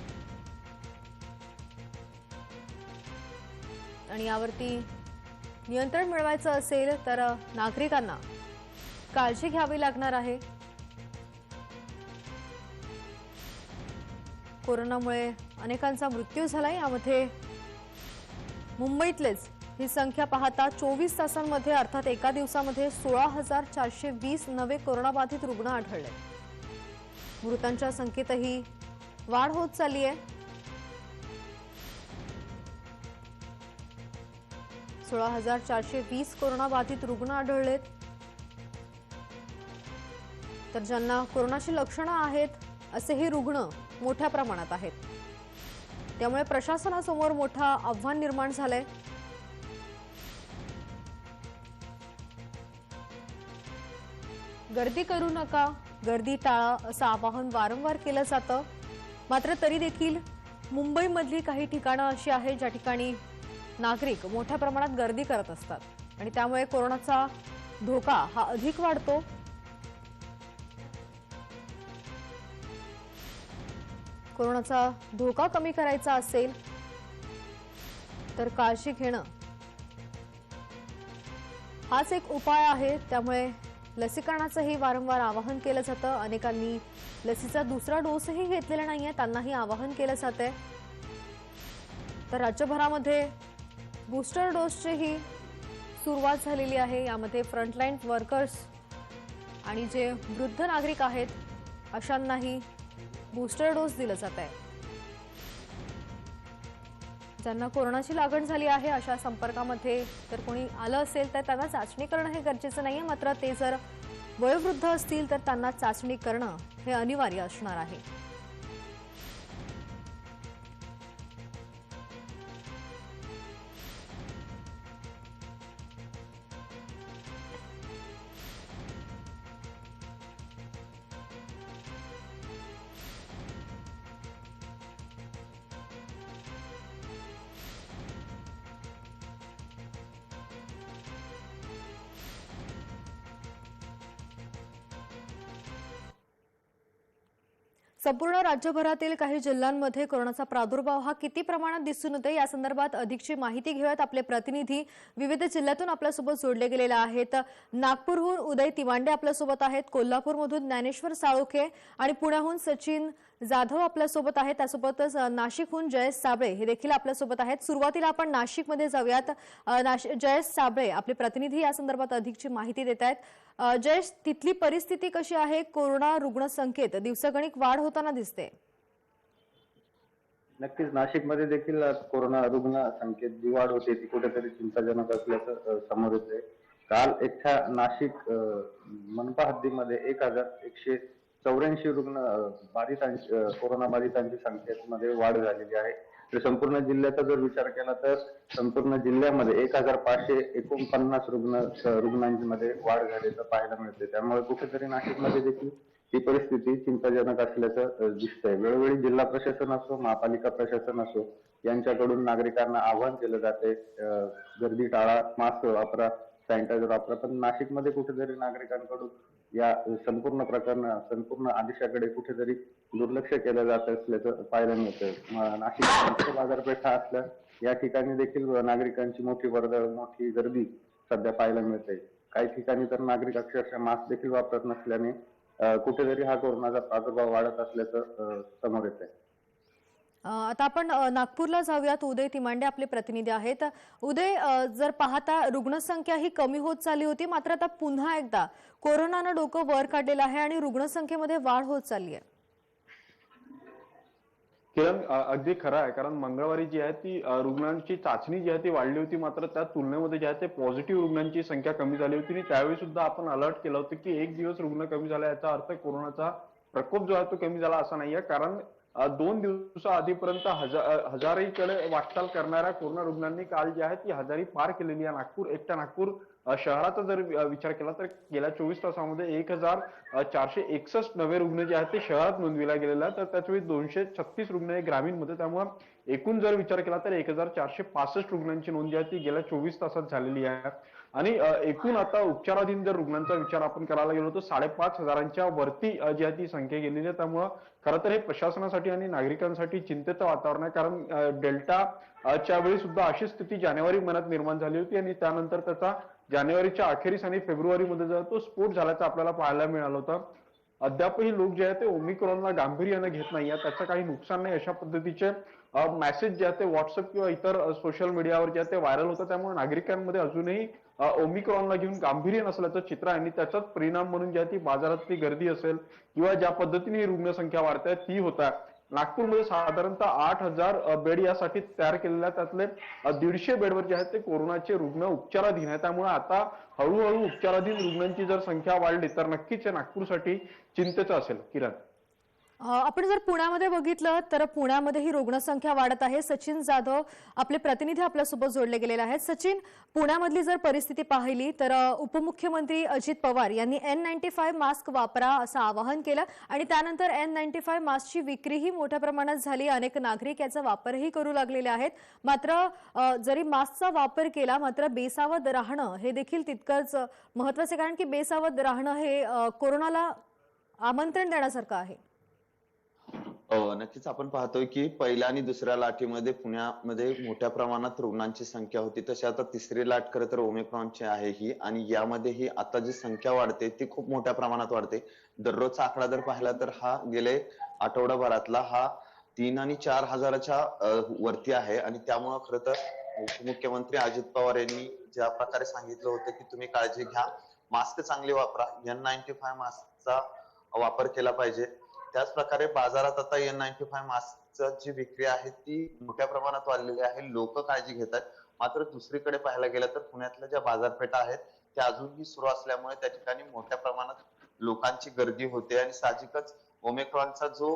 आणि यावरती नियंत्रण मिळवायचं असेल तर नागरिकांना काळजी घ्यावी लागणार आहे. कोरोनामुळे अनेकांचा मृत्यू झालाय. यामध्ये मुंबईतलेच ही संख्या पाहता 24 तासांमध्ये अर्थात एका दिवसामध्ये 16,420 नवे कोरोनाबाधित रुग्ण आढळले. मृतांच्या संख्येतही वाढ होत चालली आहे. 16,420 कोरोनाबाधित रुग्ण आढळलेत. तर ज्यांना कोरोनाची लक्षणं आहेत असेही रुग्ण मोठ्या प्रमाणात आहेत. त्यामुळे प्रशासनासमोर मोठं आव्हान निर्माण झालंय. गर्दी करू नका, गर्दी टाळा असं आवाहन वारंवार केलं जातं. मात्र तरी देखील मुंबईमधली काही ठिकाणं अशी आहेत ज्या ठिकाणी नागरिक मोठ्या प्रमाणात गर्दी करत असतात आणि त्यामुळे कोरोनाचा धोका हा अधिक वाढतो. कोरोनाचा धोका कमी करायचा असेल तर काळजी घेणं हाच एक उपाय आहे. त्यामुळे लसीकरणाचंही वारंवार आवाहन केलं जातं. अनेकांनी लसीचा दुसरा डोसही घेतलेला नाहीये, त्यांनाही आवाहन केलं जातंय. तर राज्यभरामध्ये बूस्टर डोसचीही सुरुवात झालेली आहे. यामध्ये फ्रंटलाईन वर्कर्स आणि जे वृद्ध नागरिक आहेत अशांनाही बूस्टर डोस दिला जात आहे. ज्यांना कोरोनाची लागण झाली आहे अशा संपर्कामध्ये जर कोणी आलं असेल तर त्यांना चाचणी करणं हे गरजेचं नाहीये. मात्र ते जर वयोवृद्ध असतील तर त्यांना चाचणी करणं हे अनिवार्य असणार आहे. संपूर्ण राज्यभरातील काही जिल्ह्यांमध्ये कोरोनाचा प्रादुर्भाव हा किती प्रमाणात दिसून येतो या संदर्भात अधिकची माहिती घेऊयात. आपले प्रतिनिधी विविध जिल्ह्यातून आपल्यासोबत जोडले गेलेले आहेत. नागपूरहून उदय तिवांडे आपल्यासोबत आहेत, कोल्हापूरमधून ज्ञानेश्वर साळुखे आणि पुण्याहून सचिन जाधव आपल्यासोबत आहेत. त्यासोबतच नाशिकहून जयेश साबळे हे देखील आपल्यासोबत आहेत. सुरुवातीला आपण नाशिकमध्ये जाऊयात. जयेश साबळे आपले प्रतिनिधी या संदर्भात अधिकची माहिती देत आहेत. जयेश, तिथली परिस्थिती कशी आहे? कोरोना रुग्णसंख्येत दिवसागणिक वाढ होताना दिसते. नक्कीच नाशिकमध्ये देखील कोरोना रुग्ण संख्येत जी वाढ होते ती कुठेतरी चिंताजनक असल्याचं समोर येते. काल एकट्या नाशिक मनपा हद्दीमध्ये 1184 रुग्ण कोरोना बाधितांची संख्येमध्ये वाढ झालेली आहे. तर संपूर्ण जिल्ह्याचा जर विचार केला तर संपूर्ण जिल्ह्यामध्ये 1549 रुग्णांमध्ये वाढ झाल्याचं पाहायला मिळते. त्यामुळे कुठेतरी नाशिकमध्ये देखील ही परिस्थिती चिंताजनक असल्याचं दिसतंय. वेळोवेळी जिल्हा प्रशासन असो, महापालिका प्रशासन असो यांच्याकडून नागरिकांना आवाहन केलं जाते, गर्दी टाळा, मास्क वापरा, सॅनिटायझर वापरा. पण नाशिकमध्ये कुठेतरी नागरिकांकडून या संपूर्ण आदेशाकडे कुठेतरी दुर्लक्ष केलं जात असल्याचं पाहायला मिळतं. नाशिक बाजारपेठा असल्या या ठिकाणी देखील नागरिकांची मोठी वर्दळ, मोठी गर्दी सध्या पाहायला मिळते. काही ठिकाणी तर नागरिक अक्षरशः मास्क देखील वापरत नसल्याने कुठेतरी हा कोरोनाचा प्रादुर्भाव वाढत असल्याचं समोर येत आहे. आता आपण नागपूरला जाऊयात. उदय तिमांडे आपले प्रतिनिधी आहेत. उदय, जर पाहता रुग्णसंख्या ही कमी होत चालली होती, मात्र आता पुन्हा एकदा कोरोनानं डोकं वर काढलेलं आहे आणि रुग्णसंख्येमध्ये वाढ होत चालली आहे. किरण, अगदी खरं आहे. कारण मंगळवारी जी आहे ती रुग्णांची चाचणी जी आहे ती वाढली होती, मात्र त्या तुलनेमध्ये जे आहे ते पॉझिटिव्ह रुग्णांची संख्या कमी झाली होती. आणि त्यावेळी सुद्धा आपण अलर्ट केलं होतं की एक दिवस रुग्ण कमी झाला याचा अर्थ कोरोनाचा प्रकोप जो आहे तो कमी झाला असा नाहीये. कारण 2 दिवसाआधीपर्यंत हजारीकडे वाटचाल करणाऱ्या कोरोना रुग्णांनी काल जी आहे ती हजारी पार केलेली आहे. एकट्या नागपूर शहराचा जर विचार केला तर गेल्या 24 तासामध्ये 1461 नवे रुग्ण जे आहेत ते शहरात नोंदविला गेलेला आहे. तर त्याच्यावेळी 236 रुग्ण हे ग्रामीणमध्ये. त्यामुळे एकूण जर विचार केला तर 1465 रुग्णांची नोंद जी आहे ती गेल्या 24 तासात झालेली आहे. आणि एकूण आता उपचाराधीन जर रुग्णांचा विचार आपण करायला गेलो तर 5,500 वरती जी आहे ती संख्या गेलेली आहे. त्यामुळं खरं तर हे प्रशासनासाठी आणि नागरिकांसाठी चिंतेचं वातावरण आहे. कारण डेल्टाच्या वेळी सुद्धा अशी स्थिती जानेवारी महिन्यात निर्माण झाली होती आणि त्यानंतर त्याचा जानेवारीच्या अखेरीस आणि फेब्रुवारीमध्ये जो तो स्फोट झाल्याचं आपल्याला पाहायला मिळालं होतं. अद्यापही लोक जे आहे ते ओमिक्रॉनला गांभीर्याने घेत नाहीये. त्याचं काही नुकसान नाही अशा पद्धतीचे मेसेज जे आहे ते व्हॉट्सअप किंवा इतर सोशल मीडियावर जे आहे ते व्हायरल होतं. त्यामुळे नागरिकांमध्ये अजूनही ओमिक्रॉनला घेऊन गांभीर्य नसल्याचं चित्र आहे. आणि त्याचाच परिणाम म्हणून जी आहे ती बाजारातली गर्दी असेल किंवा ज्या पद्धतीने ही रुग्णसंख्या वाढते ती होत आहे. नागपूरमध्ये साधारणतः 8,000 बेड यासाठी तयार केलेल्या त्यातले 150 बेडवर जे आहेत ते कोरोनाचे रुग्ण उपचाराधीन आहे. त्यामुळे आता हळूहळू उपचाराधीन रुग्णांची जर संख्या वाढली तर नक्कीच नागपूरसाठी चिंतेचं असेल. किरण, आपण जर पुण्यामध्ये बघितलं तर पुण्यामध्ये ही रुग्णसंख्या वाढत आहे. सचिन जाधव आपले प्रतिनिधी आपल्यासोबत जोडले गेलेले आहेत. सचिन, पुण्यामधली जर परिस्थिती पाहिली तर उपमुख्यमंत्री अजित पवार यांनी N95 मास्क वापरा असं आवाहन केलं आणि त्यानंतर N95 मास्कची विक्रीही मोठ्या प्रमाणात झाली. अनेक नागरिक याचा वापरही करू लागलेले आहेत. मात्र जरी मास्कचा वापर केला मात्र बेसावध राहणं हे देखील तितकंच महत्त्वाचं, कारण की बेसावध राहणं हे कोरोनाला आमंत्रण देण्यासारखं आहे. नक्कीच आपण पाहतोय की पहिल्या आणि दुसऱ्या लाटेमध्ये पुण्यामध्ये मोठ्या प्रमाणात रुग्णांची संख्या होती. तशी आता तिसरी लाट खरं तर ओमिक्रॉनची आहे ही, आणि यामध्ये ही आता जी संख्या वाढते ती खूप मोठ्या प्रमाणात वाढते. दररोजचा आकडा जर पाहिला तर हा गेले आठवडाभरातला हा 3 आणि 4 हजाराच्या वरती आहे. आणि त्यामुळं खरं तर उपमुख्यमंत्री अजित पवार यांनी ज्या प्रकारे सांगितलं होतं की तुम्ही काळजी घ्या, मास्क चांगले वापरा, N95 मास्कचा वापर केला पाहिजे. त्याच प्रकारे बाजारात आता N95 मास्कची जी विक्री आहे ती मोठ्या प्रमाणात वाढलेली आहे. लोक काळजी घेत आहेत. मात्र दुसरीकडे पाहायला गेलं तर पुण्यातल्या ज्या बाजारपेठा आहेत त्या अजूनही सुरू असल्यामुळे त्या ठिकाणी मोठ्या प्रमाणात लोकांची गर्दी होते. आणि साहजिकच ओमिक्रॉनचा जो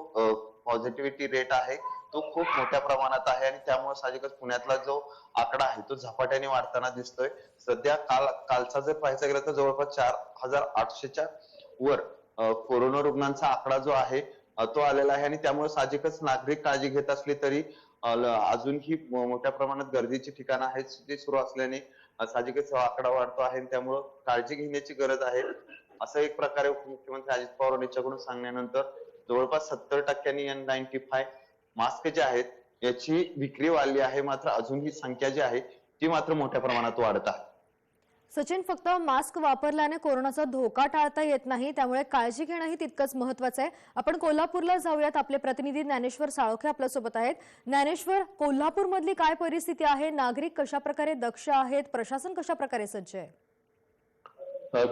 पॉझिटिव्हिटी रेट आहे तो खूप मोठ्या प्रमाणात आहे. आणि त्यामुळे साहजिकच पुण्यातला जो आकडा आहे तो झपाट्याने वाढताना दिसतोय. सध्या कालचा जर पाहायचा गेला तर जवळपास 4,800च्या वर कोरोना रुग्णांचा आकडा जो आहे तो आलेला आहे. आणि त्यामुळे साहजिकच नागरिक काळजी घेत असले तरी अजूनही मोठ्या प्रमाणात गर्दीची ठिकाणं आहेत ते सुरू असल्याने साहजिकच आकडा वाढतो आहे. त्यामुळे काळजी घेण्याची गरज आहे असं एक प्रकारे उपमुख्यमंत्री अजित पवार यांच्याकडून सांगण्यानंतर जवळपास 70% N95 मास्क जे आहेत याची विक्री वाढली आहे, मात्र अजून ही संख्या जी आहे ती मात्र मोठ्या प्रमाणात वाढत आहे. सचिन, फक्त मास्क वापरल्याने कोरोनाचा धोका टाळता येत नाही, त्यामुळे काळजी घेणंही तितकंच महत्वाचं आहे. आपण कोल्हापूरला जाऊयात. आपले प्रतिनिधी ज्ञानेश्वर साळोखे आपल्यासोबत आहेत. ज्ञानेश्वर, कोल्हापूरमधली काय परिस्थिती आहे? नागरिक कशा प्रकारे दक्ष आहेत? प्रशासन कशा प्रकारे सज्ज आहे?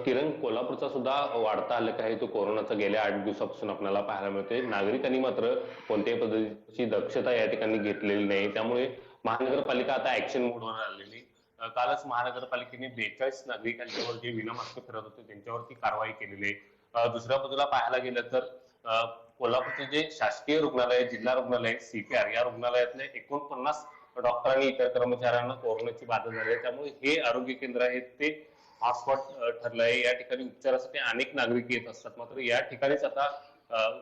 किरण, कोल्हापूरचा सुद्धा वाढता आलेख आहे तो कोरोनाचा गेल्या 8 दिवसापासून आपल्याला पाहायला मिळतोय. नागरिकांनी मात्र कोणत्याही पद्धतीची दक्षता या ठिकाणी घेतलेली नाही, त्यामुळे महानगरपालिका आता ऍक्शन मोडवर आलेली. कालच महानगरपालिकेने 42 नागरिकांच्यावर जे विनामास्क फिरत होते त्यांच्यावरती कारवाई केलेली आहे. दुसऱ्या बाजूला पाहायला गेलं तर कोल्हापूरचे जे शासकीय रुग्णालय, जिल्हा रुग्णालय, CPR या रुग्णालयातले 49 डॉक्टरांनी इतर कर्मचाऱ्यांना कोरोनाची बाधा झाली आहे. त्यामुळे हे आरोग्य केंद्र आहे ते हॉटस्पॉट ठरलं आहे. या ठिकाणी उपचारासाठी अनेक नागरिक येत असतात, मात्र या ठिकाणीच आता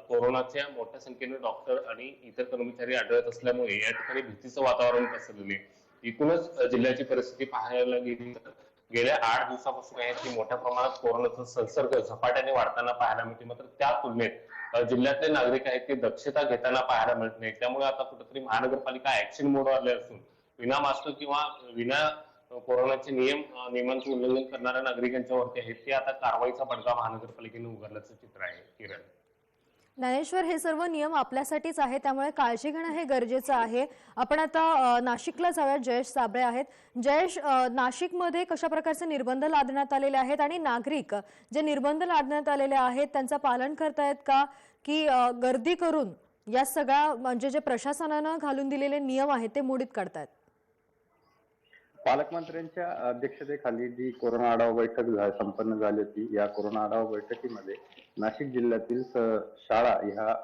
कोरोनाच्या मोठ्या संख्येने डॉक्टर आणि इतर कर्मचारी आढळत असल्यामुळे या ठिकाणी भीतीचं वातावरण पसरलेले. एकूणच जिल्ह्याची परिस्थिती पाहायला गेली तर गेल्या 8 दिवसापासून आहे ती मोठ्या प्रमाणात कोरोनाचा संसर्ग झपाट्याने वाढताना पाहायला मिळते, मात्र त्या तुलनेत जिल्ह्यातले नागरिक आहेत ते दक्षता घेताना पाहायला मिळत नाही. त्यामुळे आता कुठेतरी महानगरपालिका ऍक्शन मोडवर आले असून विना मास्क किंवा विना कोरोनाचे नियमांचे उल्लंघन करणाऱ्या नागरिकांच्या वरती आहेत ते आता कारवाईचा बडगा महानगरपालिकेने उगारल्याचं चित्र आहे. किरण, ज्ञानेश्वर, हे सर्व नियम आपल्यासाठीच आहे, त्यामुळे काळजी घेणं हे गरजेचं आहे. आपण आता नाशिकला जाऊयात. जयेश साबळे आहेत. जयेश, नाशिकमध्ये कशा प्रकारचे निर्बंध लादण्यात आलेले आहेत आणि नागरिक जे निर्बंध लादण्यात आलेले आहेत त्यांचं पालन करतायत का, की गर्दी करून या सगळ्या म्हणजे जे प्रशासनानं घालून दिलेले नियम आहेत ते मोडीत काढतायत? पालकमंत्र्यांच्या अध्यक्षतेखाली जी कोरोना आढावा बैठक संपन्न झाली होती, या कोरोना आढावा बैठकीमध्ये नाशिक जिल्ह्यातील शाळा ह्या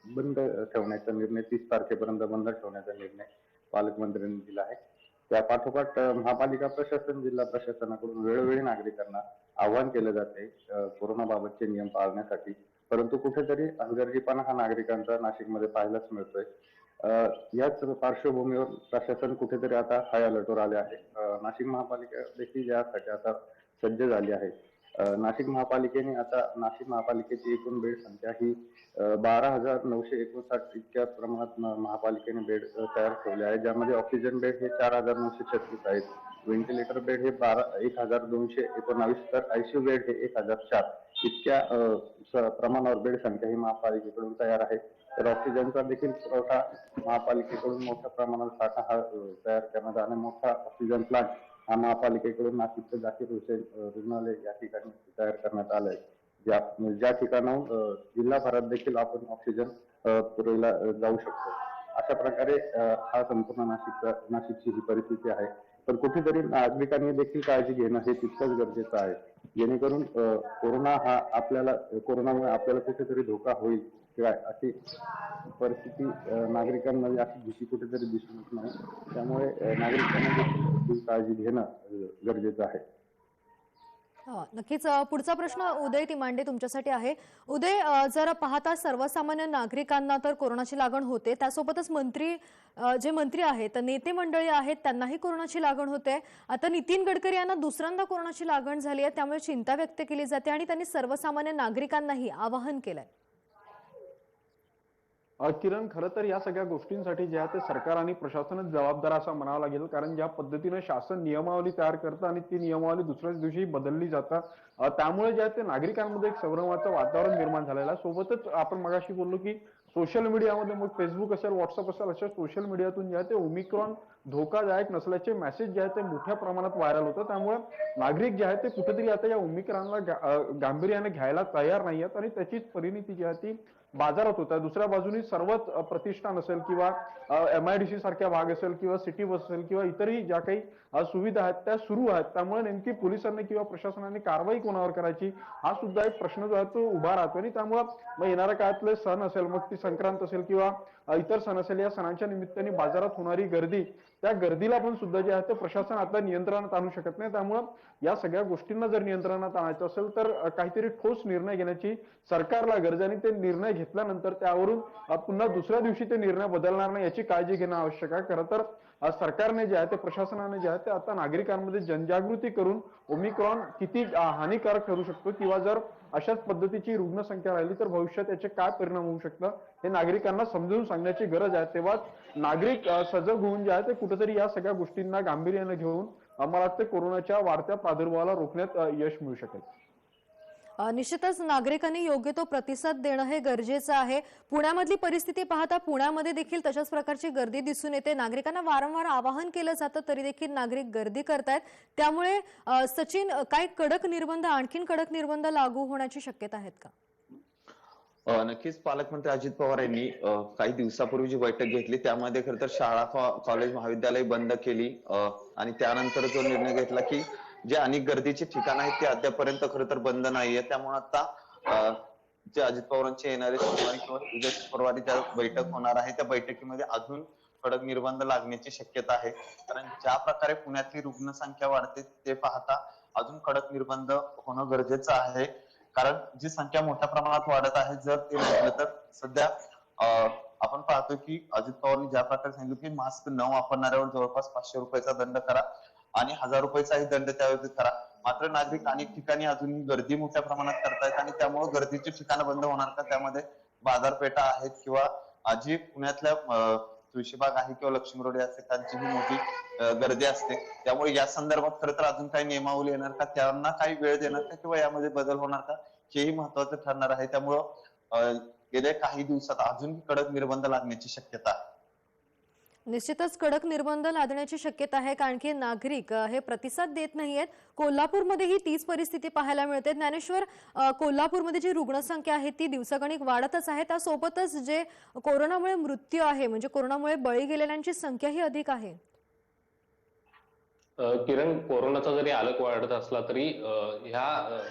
बंद ठेवण्याचा निर्णय, 30 तारखेपर्यंत बंद ठेवण्याचा निर्णय पालकमंत्र्यांनी दिला आहे. त्या पाठोपाठ महापालिका प्रशासन, जिल्हा प्रशासनाकडून वेळोवेळी नागरिकांना आवाहन केलं जाते कोरोनाबाबतचे नियम पाळण्यासाठी, परंतु कुठेतरी हलगर्जीपणा हा नागरिकांचा नाशिकमध्ये पाहायलाच मिळतोय. याच पार्श्वभूमीवर प्रशासन कुठेतरी आता हाय अलर्टवर आले आहे. नाशिक महापालिका देखील यासाठी आता सज्ज झाली आहे. नाशिक महापालिकेची एकूण बेड संख्या ही 12,959 इतक्या प्रमाणात महापालिकेने बेड तयार ठेवले आहे, ज्यामध्ये ऑक्सिजन बेड हे 4,936 आहेत, व्हेंटिलेटर बेड हे 1,219, तर ICU बेड हे 1,004 इतक्या प्रमाणावर बेड संख्या ही महापालिकेकडून तयार आहे. तर ऑक्सिजनचा देखील पुरवठा महापालिकेकडून मोठ्या प्रमाणात साठा हा तयार करण्यात आला. मोठा ऑक्सिजन प्लांट हा महापालिकेकडून नाशिकचं जाकीर हुसेन रुग्णालय या ठिकाणी तयार करण्यात आलंय, ज्या ठिकाणाहून जिल्हाभरात देखील आपण ऑक्सिजन पुरवला जाऊ शकतो. अशा प्रकारे हा संपूर्ण नाशिकची ही परिस्थिती आहे. पण कुठेतरी नागरिकांनी देखील काळजी घेणं हे तितकंच गरजेचं आहे, जेणेकरून कोरोनामुळे आपल्याला कुठेतरी धोका होईल किंवा अशी परिस्थिती नागरिकांमध्ये अशी भीती कुठेतरी दिसून येत नाही. त्यामुळे नागरिकांना देखील काळजी घेणं गरजेचं आहे. नक्कीच. पुढचा प्रश्न उदय तिमांडे तुमच्यासाठी आहे. उदय, जर पाहता सर्वसामान्य नागरिकांना तर कोरोनाची लागण होते, त्यासोबतच जे मंत्री आहेत, नेते मंडळी आहेत, त्यांनाही कोरोनाची लागण होते. आता नितीन गडकरी यांना दुसऱ्यांदा कोरोनाची लागण झाली आहे, त्यामुळे चिंता व्यक्त केली जाते आणि त्यांनी सर्वसामान्य नागरिकांनाही आवाहन केलंय. किरण, खरं तर या सगळ्या गोष्टींसाठी जे आहे ते सरकार आणि प्रशासनच जबाबदार असं म्हणावं लागेल, कारण ज्या पद्धतीने शासन नियमावली तयार करतं आणि ती नियमावली दुसऱ्याच दिवशी बदलली जातात, त्यामुळे जे आहे ते नागरिकांमध्ये एक संभ्रमाचं वातावरण निर्माण झालेलं आहे. सोबतच आपण मगाशी बोललो की सोशल मीडियामध्ये, मग फेसबुक असेल, व्हॉट्सअप असेल, अशा सोशल मीडियातून जे आहे ते ओमिक्रॉन धोकादायक नसल्याचे मेसेज जे आहे ते मोठ्या प्रमाणात व्हायरल होतं. त्यामुळे नागरिक जे आहे ते कुठेतरी आता या ओमिक्रॉनला गांभीर्याने घ्यायला तयार नाही आहेत आणि त्याचीच परिणिती जी आहे ती बाजारात होत आहे. दुसऱ्या बाजूने सर्वच प्रतिष्ठान असेल किंवा MIDC सारख्या भाग असेल किंवा सिटी बस असेल किंवा इतरही ज्या काही सुविधा आहेत त्या सुरू आहेत. त्यामुळे नेमकी पोलिसांनी किंवा प्रशासनाने कारवाई कोणावर करायची हा सुद्धा एक प्रश्न जो आहे तो उभा राहतो. आणि त्यामुळे मग येणाऱ्या काळातले सण असेल, मग ती संक्रांत असेल किंवा इतर सण असेल, या सणांच्या निमित्ताने बाजारात होणारी गर्दी, त्या गर्दीला पण सुद्धा जे आहे ते प्रशासन आता नियंत्रणात आणू शकत नाही. त्यामुळे या सगळ्या गोष्टींना जर नियंत्रणात आणायचं असेल तर काहीतरी ठोस निर्णय घेण्याची सरकारला गरज आणि ते निर्णय घेतल्यानंतर त्यावरून पुन्हा दुसऱ्या दिवशी ते निर्णय बदलणार नाही याची काळजी घेणं आवश्यक आहे. खरं तर सरकारने जे आहे ते प्रशासनाने जे आहे ते आता नागरिकांमध्ये जनजागृती करून ओमिक्रॉन किती हानिकारक ठरू शकतो किंवा जर अशाच पद्धतीची रुग्णसंख्या राहिली तर भविष्यात याचे काय परिणाम होऊ शकतात हे नागरिकांना समजून सांगण्याची गरज आहे. तेव्हा नागरिक सजग होऊन जे आहे ते कुठेतरी या सगळ्या गोष्टींना गांभीर्याने घेऊन मला वाटतं कोरोनाच्या वाढत्या प्रादुर्भावाला रोखण्यात यश मिळू शकेल. निश्चितच नागरिकांनी योग्य तो प्रतिसाद देणं हे गरजेचं आहे. पुण्यामधली परिस्थिती पाहता पुण्यामध्ये देखील तशाच प्रकारची गर्दी दिसून येते. नागरिकांना वारंवार आवाहन केलं जातं तरी देखील नागरिक गर्दी करतायत. त्यामुळे सचिन, काय कडक निर्बंध, आणखीन कडक निर्बंध लागू होण्याची शक्यता आहेत का? नक्कीच पालकमंत्री अजित पवार यांनी काही दिवसापूर्वी जी बैठक घेतली त्यामध्ये खरं तर शाळा कॉलेज महाविद्यालय बंद केली आणि त्यानंतर जो निर्णय घेतला की जे अनेक गर्दीची ठिकाणं आहेत ते अद्यापर्यंत खरं तर बंद नाहीये. त्यामुळे आता जे अजित पवारांचे येणारे सोमवारी किंवा उद्या शुक्रवारी ज्या बैठक होणार आहे त्या बैठकीमध्ये अजून कडक निर्बंध लागण्याची शक्यता आहे. कारण ज्या प्रकारे पुण्यातली रुग्णसंख्या वाढते ते पाहता अजून कडक निर्बंध होणं गरजेचं आहे. कारण जी संख्या मोठ्या प्रमाणात वाढत आहे जर ते म्हटलं तर सध्या आपण पाहतो की अजित पवारांनी ज्या प्रकारे सांगितलं की मास्क न वापरणाऱ्यावर जवळपास 500 रुपयाचा दंड करा आणि 1000 रुपयाचाही दंड त्यावेळी करा. मात्र नागरिक अनेक ठिकाणी अजूनही गर्दी मोठ्या प्रमाणात करतायत आणि त्यामुळे गर्दीची ठिकाणं बंद होणार का? त्यामध्ये बाजारपेठा आहेत किंवा जी पुण्यातल्या तुळशीबाग आहे किंवा लक्ष्मी रोड या ठिकाणची ही मोठी गर्दी असते. त्यामुळे या संदर्भात खरं तर अजून काही नियमावली येणार का, त्यांना काही वेळ देणार का किंवा यामध्ये बदल होणार का हेही महत्वाचं ठरणार आहे. त्यामुळं गेल्या काही दिवसात अजून कडक निर्बंध लागण्याची शक्यता आहे. निश्चितच कडक निर्बंध लादण्याची शक्यता आहे कारण की नागरिक हे प्रतिसाद देत नाहीयेत. कोल्हापूरमध्येही तीच परिस्थिती पाहायला मिळते. ज्ञानेश्वर, कोल्हापूरमध्ये जी रुग्णसंख्या आहे ती दिवसागणिक वाढतच आहे. त्यासोबतच जे कोरोनामुळे मृत्यू आहे म्हणजे कोरोनामुळे बळी गेलेल्यांची संख्याही अधिक आहे. किरण, कोरोनाचा जरी आलेख वाढत असला तरी ह्या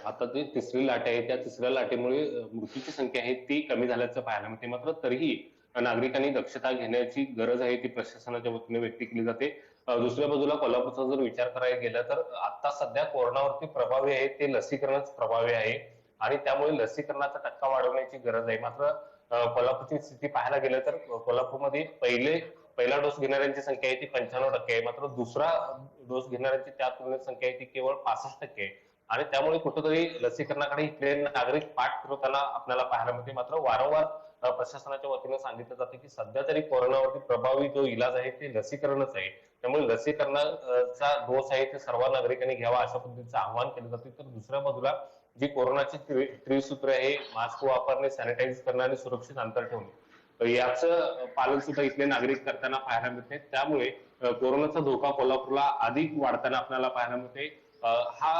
आता जी तिसरी लाट आहे त्या तिसऱ्या लाटेमुळे मृत्यूची संख्या आहे ती कमी झाल्याचं पाहायला मिळते. मात्र तरीही नागरिकांनी दक्षता घेण्याची गरज आहे ती प्रशासनाच्या वतीने व्यक्त केली जाते. दुसऱ्या बाजूला कोल्हापूरचा जर विचार करायला गेला तर आता सध्या कोरोनावरती प्रभावी आहे ते लसीकरणच प्रभावी आहे आणि त्यामुळे लसीकरणाचा टक्का वाढवण्याची गरज आहे. मात्र कोल्हापूरची स्थिती पाहायला गेलं तर कोल्हापूरमध्ये पहिला डोस घेणाऱ्यांची संख्या आहे ती 95% आहे. मात्र दुसरा डोस घेणाऱ्यांची त्या तुलनेत संख्या आहे ती केवळ 65% आहे आणि त्यामुळे कुठेतरी लसीकरणाकडे इथले नागरिक पाठ फिरवताना आपल्याला पाहायला मिळते. मात्र वारंवार प्रशासनाच्या वतीने सांगितलं जाते की सध्या तरी कोरोनावरती प्रभावी जो इलाज आहे ते लसीकरणच आहे. त्यामुळे लसीकरणाचा डोस आहे ते सर्व नागरिकांनी घ्यावा अशा पद्धतीचं आवाहन केलं जाते. तर दुसऱ्या बाजूला जी कोरोनाची त्रिसूत्र आहे मास्क वापरणे, सॅनिटाईज करणं आणि सुरक्षित अंतर ठेवणे याचं पालन सुद्धा इथले नागरिक करताना पाहायला मिळते. त्यामुळे कोरोनाचा धोका कोल्हापूरला अधिक वाढताना आपल्याला पाहायला मिळते. हा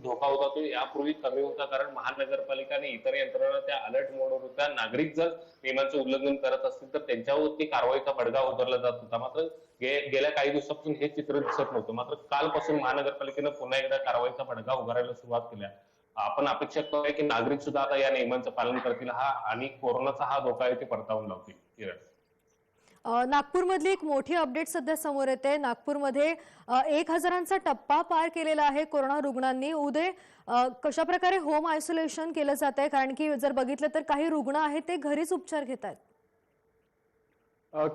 धोका होता तो यापूर्वी कमी होता कारण महानगरपालिका आणि इतर यंत्रणा त्या अलर्ट मोडवर होत्या. नागरिक जर नियमांचं उल्लंघन करत असतील तर त्यांच्यावरती कारवाईचा बडगा उतरला जात होता. मात्र गेल्या काही दिवसापासून हे चित्र दिसत नव्हतं. मात्र कालपासून महानगरपालिकेनं पुन्हा एकदा कारवाईचा बडगा उगारायला सुरुवात केल्या. आपण अपेक्षा करूया की नागरिक सुद्धा आता या नियमांचं पालन करतील आणि कोरोनाचा हा धोका आहे ते परतावून लावतील. नागपूरमधली एक मोठी अपडेट सध्या समोर येते. नागपूरमध्ये 1000चा टप्पा पार केलेला आहे कोरोना रुग्णांनी. उदय, कशा प्रकारे होम आयसोलेशन केलं जात आहे? कारण की जर बघितलं तर काही रुग्ण आहेत ते घरीच उपचार घेत आहेत.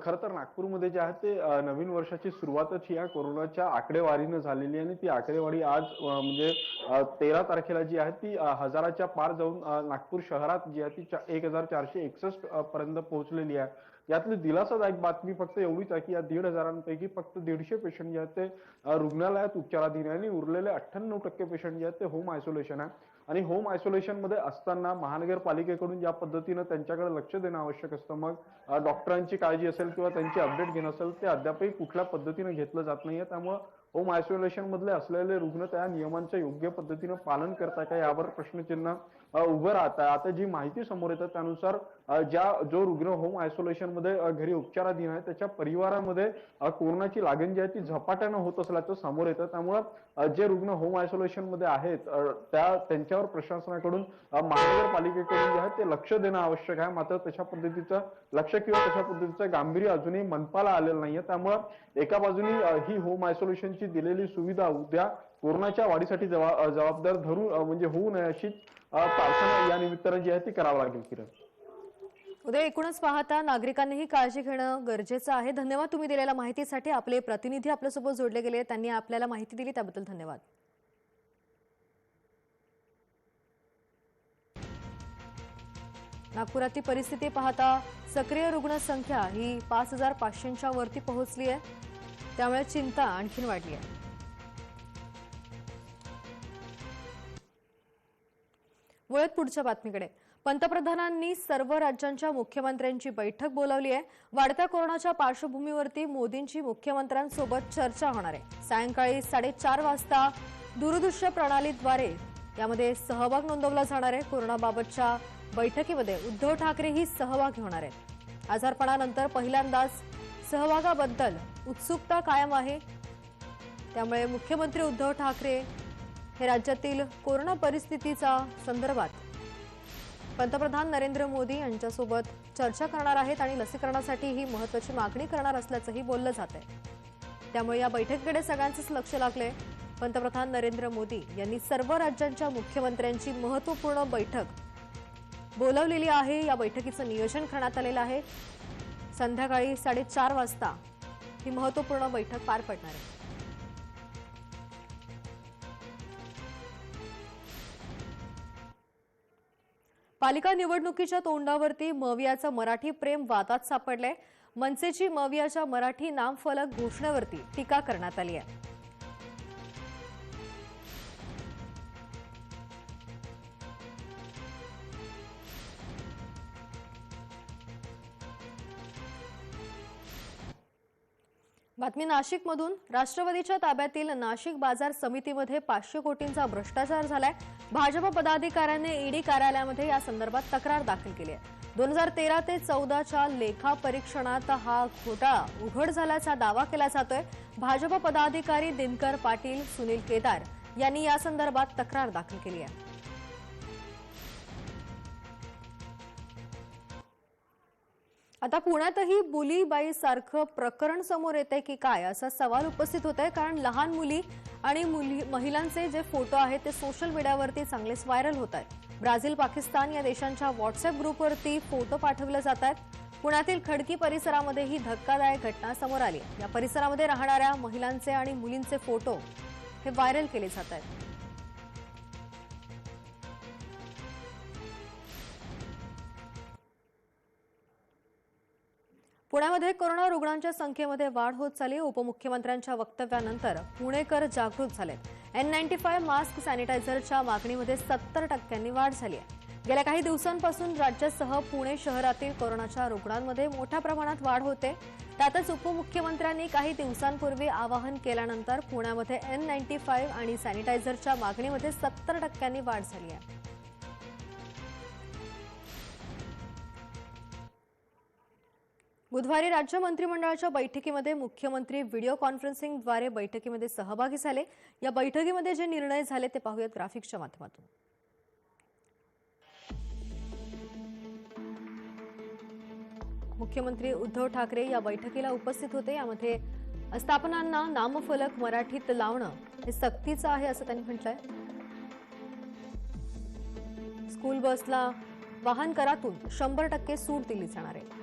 खरं तर नागपूरमध्ये जे आहे ते नवीन वर्षाची सुरुवातच या कोरोनाच्या आकडेवारीनं झालेली आहे आणि ती आकडेवारी आज म्हणजे 13 तारखेला जी आहे ती 1000च्या पार जाऊन नागपूर शहरात जी आहे ती 1461 पर्यंत पोहोचलेली आहे. यातली दिलासादायक बातमी फक्त एवढीच आहे की या 1500पैकी फक्त 150 पेशंट जे आहेत ते रुग्णालयात उपचाराधीन आहे आणि उरलेले 98% पेशंट जे आहेत ते होम आयसोलेशन आहे. आणि होम आयसोलेशन मध्ये असताना महानगरपालिकेकडून ज्या पद्धतीनं त्यांच्याकडे लक्ष देणं आवश्यक असतं, मग डॉक्टरांची काळजी असेल किंवा त्यांची अपडेट घेणं असेल, ते अद्यापही कुठल्या पद्धतीने घेतलं जात नाहीये. त्यामुळे होम आयसोलेशन मधले असलेले रुग्ण त्या नियमांचं योग्य पद्धतीनं पालन करताय का यावर प्रश्नचिन्ह उभं राहत आहे. आता जी माहिती समोर येतात त्यानुसार जो रुग्ण होम आयसोलेशन मध्ये घरी उपचाराधीन आहे त्याच्या परिवारामध्ये कोरोनाची लागण जी आहे ती झपाट्यानं होत असल्याचं समोर येतं. त्यामुळे जे रुग्ण होम आयसोलेशन मध्ये आहेत त्यांच्यावर प्रशासनाकडून महानगरपालिकेकडून जे आहे ते लक्ष देणं आवश्यक आहे. मात्र तशा पद्धतीचं लक्ष किंवा तशा पद्धतीचं गांभीर्य अजूनही मनपाला आलेलं नाहीये. त्यामुळे एका बाजूनी ही होम आयसोलेशनची दिलेली सुविधा उद्या कोरोनाच्या वाढीसाठी जबाबदार धरून म्हणजे होऊ नये अशी प्रार्थना या निमित्तानं जी आहे ती करावं लागेल. किरण, उद्या एकूणच पाहता नागरिकांनीही काळजी घेणं गरजेचं आहे. धन्यवाद तुम्ही दिलेल्या माहितीसाठी. आपले प्रतिनिधी आपल्यासोबत जोडले गेले, त्यांनी आपल्याला माहिती दिली त्याबद्दल धन्यवाद. नागपुरातील परिस्थिती पाहता सक्रिय रुग्ण संख्या ही 5500च्या वरती पोहोचली आहे, त्यामुळे चिंता आणखीन वाढली आहे. वळत पुढच्या बातमीकडे. पंतप्रधानांनी सर्व राज्यांच्या मुख्यमंत्र्यांची बैठक बोलावली आहे. वाढत्या कोरोनाच्या पार्श्वभूमीवरती मोदींची मुख्यमंत्र्यांसोबत चर्चा होणार आहे. सायंकाळी 4:30 वाजता दूरदृश्य प्रणालीद्वारे यामध्ये सहभाग नोंदवला जाणार आहे. कोरोनाबाबतच्या बैठकीमध्ये उद्धव ठाकरेही सहभागी होणार आहेत. आजारपणानंतर पहिल्यांदाच सहभागाबद्दल उत्सुकता कायम आहे, त्यामुळे मुख्यमंत्री उद्धव ठाकरे हे राज्यातील कोरोना परिस्थितीचा संदर्भात पंतप्रधान नरेंद्र मोदी यांच्यासोबत चर्चा करणार आहेत आणि लसीकरणासाठी ही महत्त्वाची मागणी करणार असल्याचंही बोललं जात आहे. त्यामुळे या बैठकीकडे सगळ्यांचंच लक्ष लागलंय. पंतप्रधान नरेंद्र मोदी यांनी सर्व राज्यांच्या मुख्यमंत्र्यांची महत्त्वपूर्ण बैठक बोलावलेली आहे. या बैठकीचं नियोजन करण्यात आलेलं आहे. संध्याकाळी 4:30 वाजता ही महत्त्वपूर्ण बैठक पार पडणार आहे. पालिका निवडणुकीच्या तोंडावरती मवियाचं मराठी प्रेम वादात सापडलंय. मनसेची मवियाच्या मराठी नामफलक घोषणेवरती टीका करण्यात आली आहे. बातमी नाशिकमधून. राष्ट्रवादीच्या ताब्यातील नाशिक बाजार समितीमध्ये 500 कोटींचा भ्रष्टाचार झालाय. भाजप पदाधिकाऱ्यांनी ईडी कार्यालयामध्ये या संदर्भात तक्रार दाखल केली आहे. 2013 ते 14च्या लेखा परीक्षणात हा घोटाळा उघड झाल्याचा दावा केला जातोय. भाजप पदाधिकारी दिनकर पाटील, सुनील केदार यांनी या संदर्भात तक्रार दाखल केली आहे. आता पुण्यातही बुलीबाई सारखं प्रकरण समोर येते की काय असा सवाल उपस्थित होत आहे. कारण लहान मुली आणि महिलांचे जे फोटो आहेत ते सोशल मीडियावरती चांगलेच व्हायरल होत आहेत. ब्राझील, पाकिस्तान या देशांच्या व्हॉट्सअप ग्रुपवरती फोटो पाठवले जात आहेत. पुण्यातील खडकी परिसरामध्ये ही धक्कादायक घटना समोर आली. या परिसरामध्ये राहणाऱ्या महिलांचे आणि मुलींचे फोटो हे व्हायरल केले जात आहेत. पुण्यामध्ये कोरोना रुग्णांच्या संख्येमध्ये वाढ होत चालली. उपमुख्यमंत्र्यांच्या वक्तव्यानंतर पुणेकर जागृत झालेत. N95 मास्क, सॅनिटायझरच्या मागणीमध्ये 70% वाढ झाली आहे. गेल्या काही दिवसांपासून राज्यासह पुणे शहरातील कोरोनाच्या रुग्णांमध्ये मोठ्या प्रमाणात वाढ होते. त्यातच उपमुख्यमंत्र्यांनी काही दिवसांपूर्वी आवाहन केल्यानंतर पुण्यामध्ये N95 आणि सॅनिटायझरच्या मागणीमध्ये 70% वाढ झाली आहे. बुधवारी राज्य मंत्रिमंडळाच्या बैठकीमध्ये मुख्यमंत्री व्हिडिओ कॉन्फरन्सिंगद्वारे बैठकीमध्ये सहभागी झाले. या बैठकीमध्ये जे निर्णय झाले ते पाहूयात ग्राफिक्सच्या माध्यमातून. मुख्यमंत्री उद्धव ठाकरे या बैठकीला उपस्थित होते. यामध्ये आस्थापनांना नामफलक मराठीत लावणं हे सक्तीचं आहे असं त्यांनी म्हटलंय. स्कूल बसला वाहन करातून 100% सूट दिली जाणार आहे.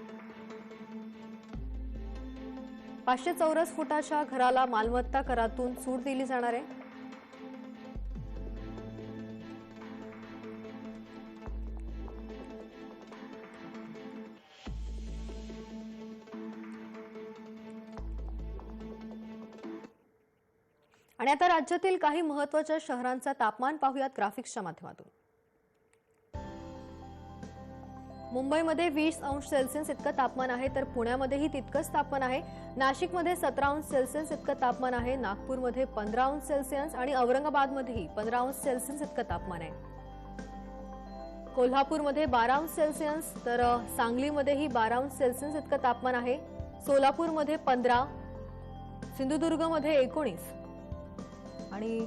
500 चौरस फुटाच्या घराला मालमत्ता करातून सूट दिली जाणार आहे. आणि आता राज्यातील काही महत्त्वाच्या शहरांचा तापमान पाहूयात ग्राफिक्सच्या माध्यमातून. मुंबईमध्ये 20 अंश सेल्सिअस इतकं तापमान आहे, तर पुण्यामध्येही तितकंच तापमान आहे. नाशिकमध्ये 17 अंश सेल्सिअस इतकं तापमान आहे. नागपूरमध्ये 15 अंश सेल्सिअस आणि औरंगाबादमध्येही 15 अंश सेल्सिअस इतकं तापमान आहे. कोल्हापूरमध्ये 12 अंश सेल्सिअस, तर सांगलीमध्येही 12 अंश सेल्सिअस इतकं तापमान आहे. सोलापूरमध्ये 15, सिंधुदुर्गमध्ये 19 आणि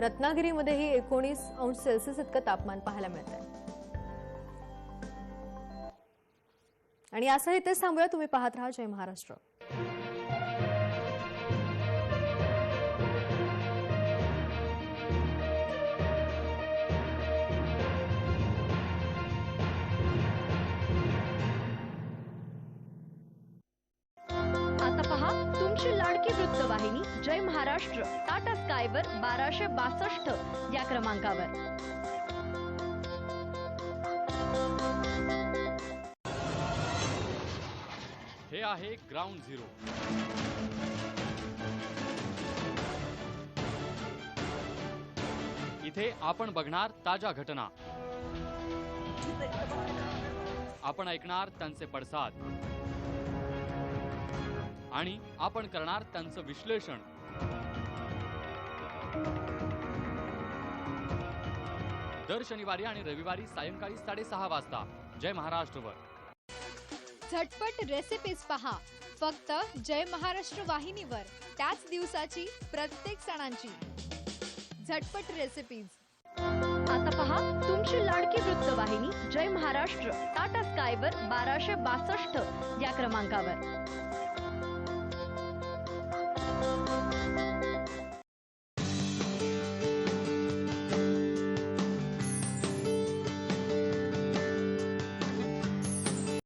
रत्नागिरीमध्येही 19 अंश सेल्सिअस इतकं तापमान पाहायला मिळत आहे. आणि असं इथेच थांबूया. तुम्ही पाहत राहा जय महाराष्ट्र. तुमची लाडकी वृत्तवाहिनी जय महाराष्ट्र टाटा स्कायवर 1262 या क्रमांकावर. हे आहे ग्राउंड झिरो. इथे आपण बघणार ताज्या घटना, आपण ऐकणार त्यांचे पडसाद आणि आपण करणार त्यांचं विश्लेषण. दर शनिवारी आणि रविवारी सायंकाळी 6:30 वाजता जय महाराष्ट्रवर. झटपट रेसिपीज पहा फक्त जय महाराष्ट्र वाहिनीवर. त्याच दिवसाची प्रत्येक सणांची झटपट रेसिपीज. आता पहा तुमची लाडकी वृत्तवाहिनी जय महाराष्ट्र टाटा स्कायवर 1262 या क्रमांकावर.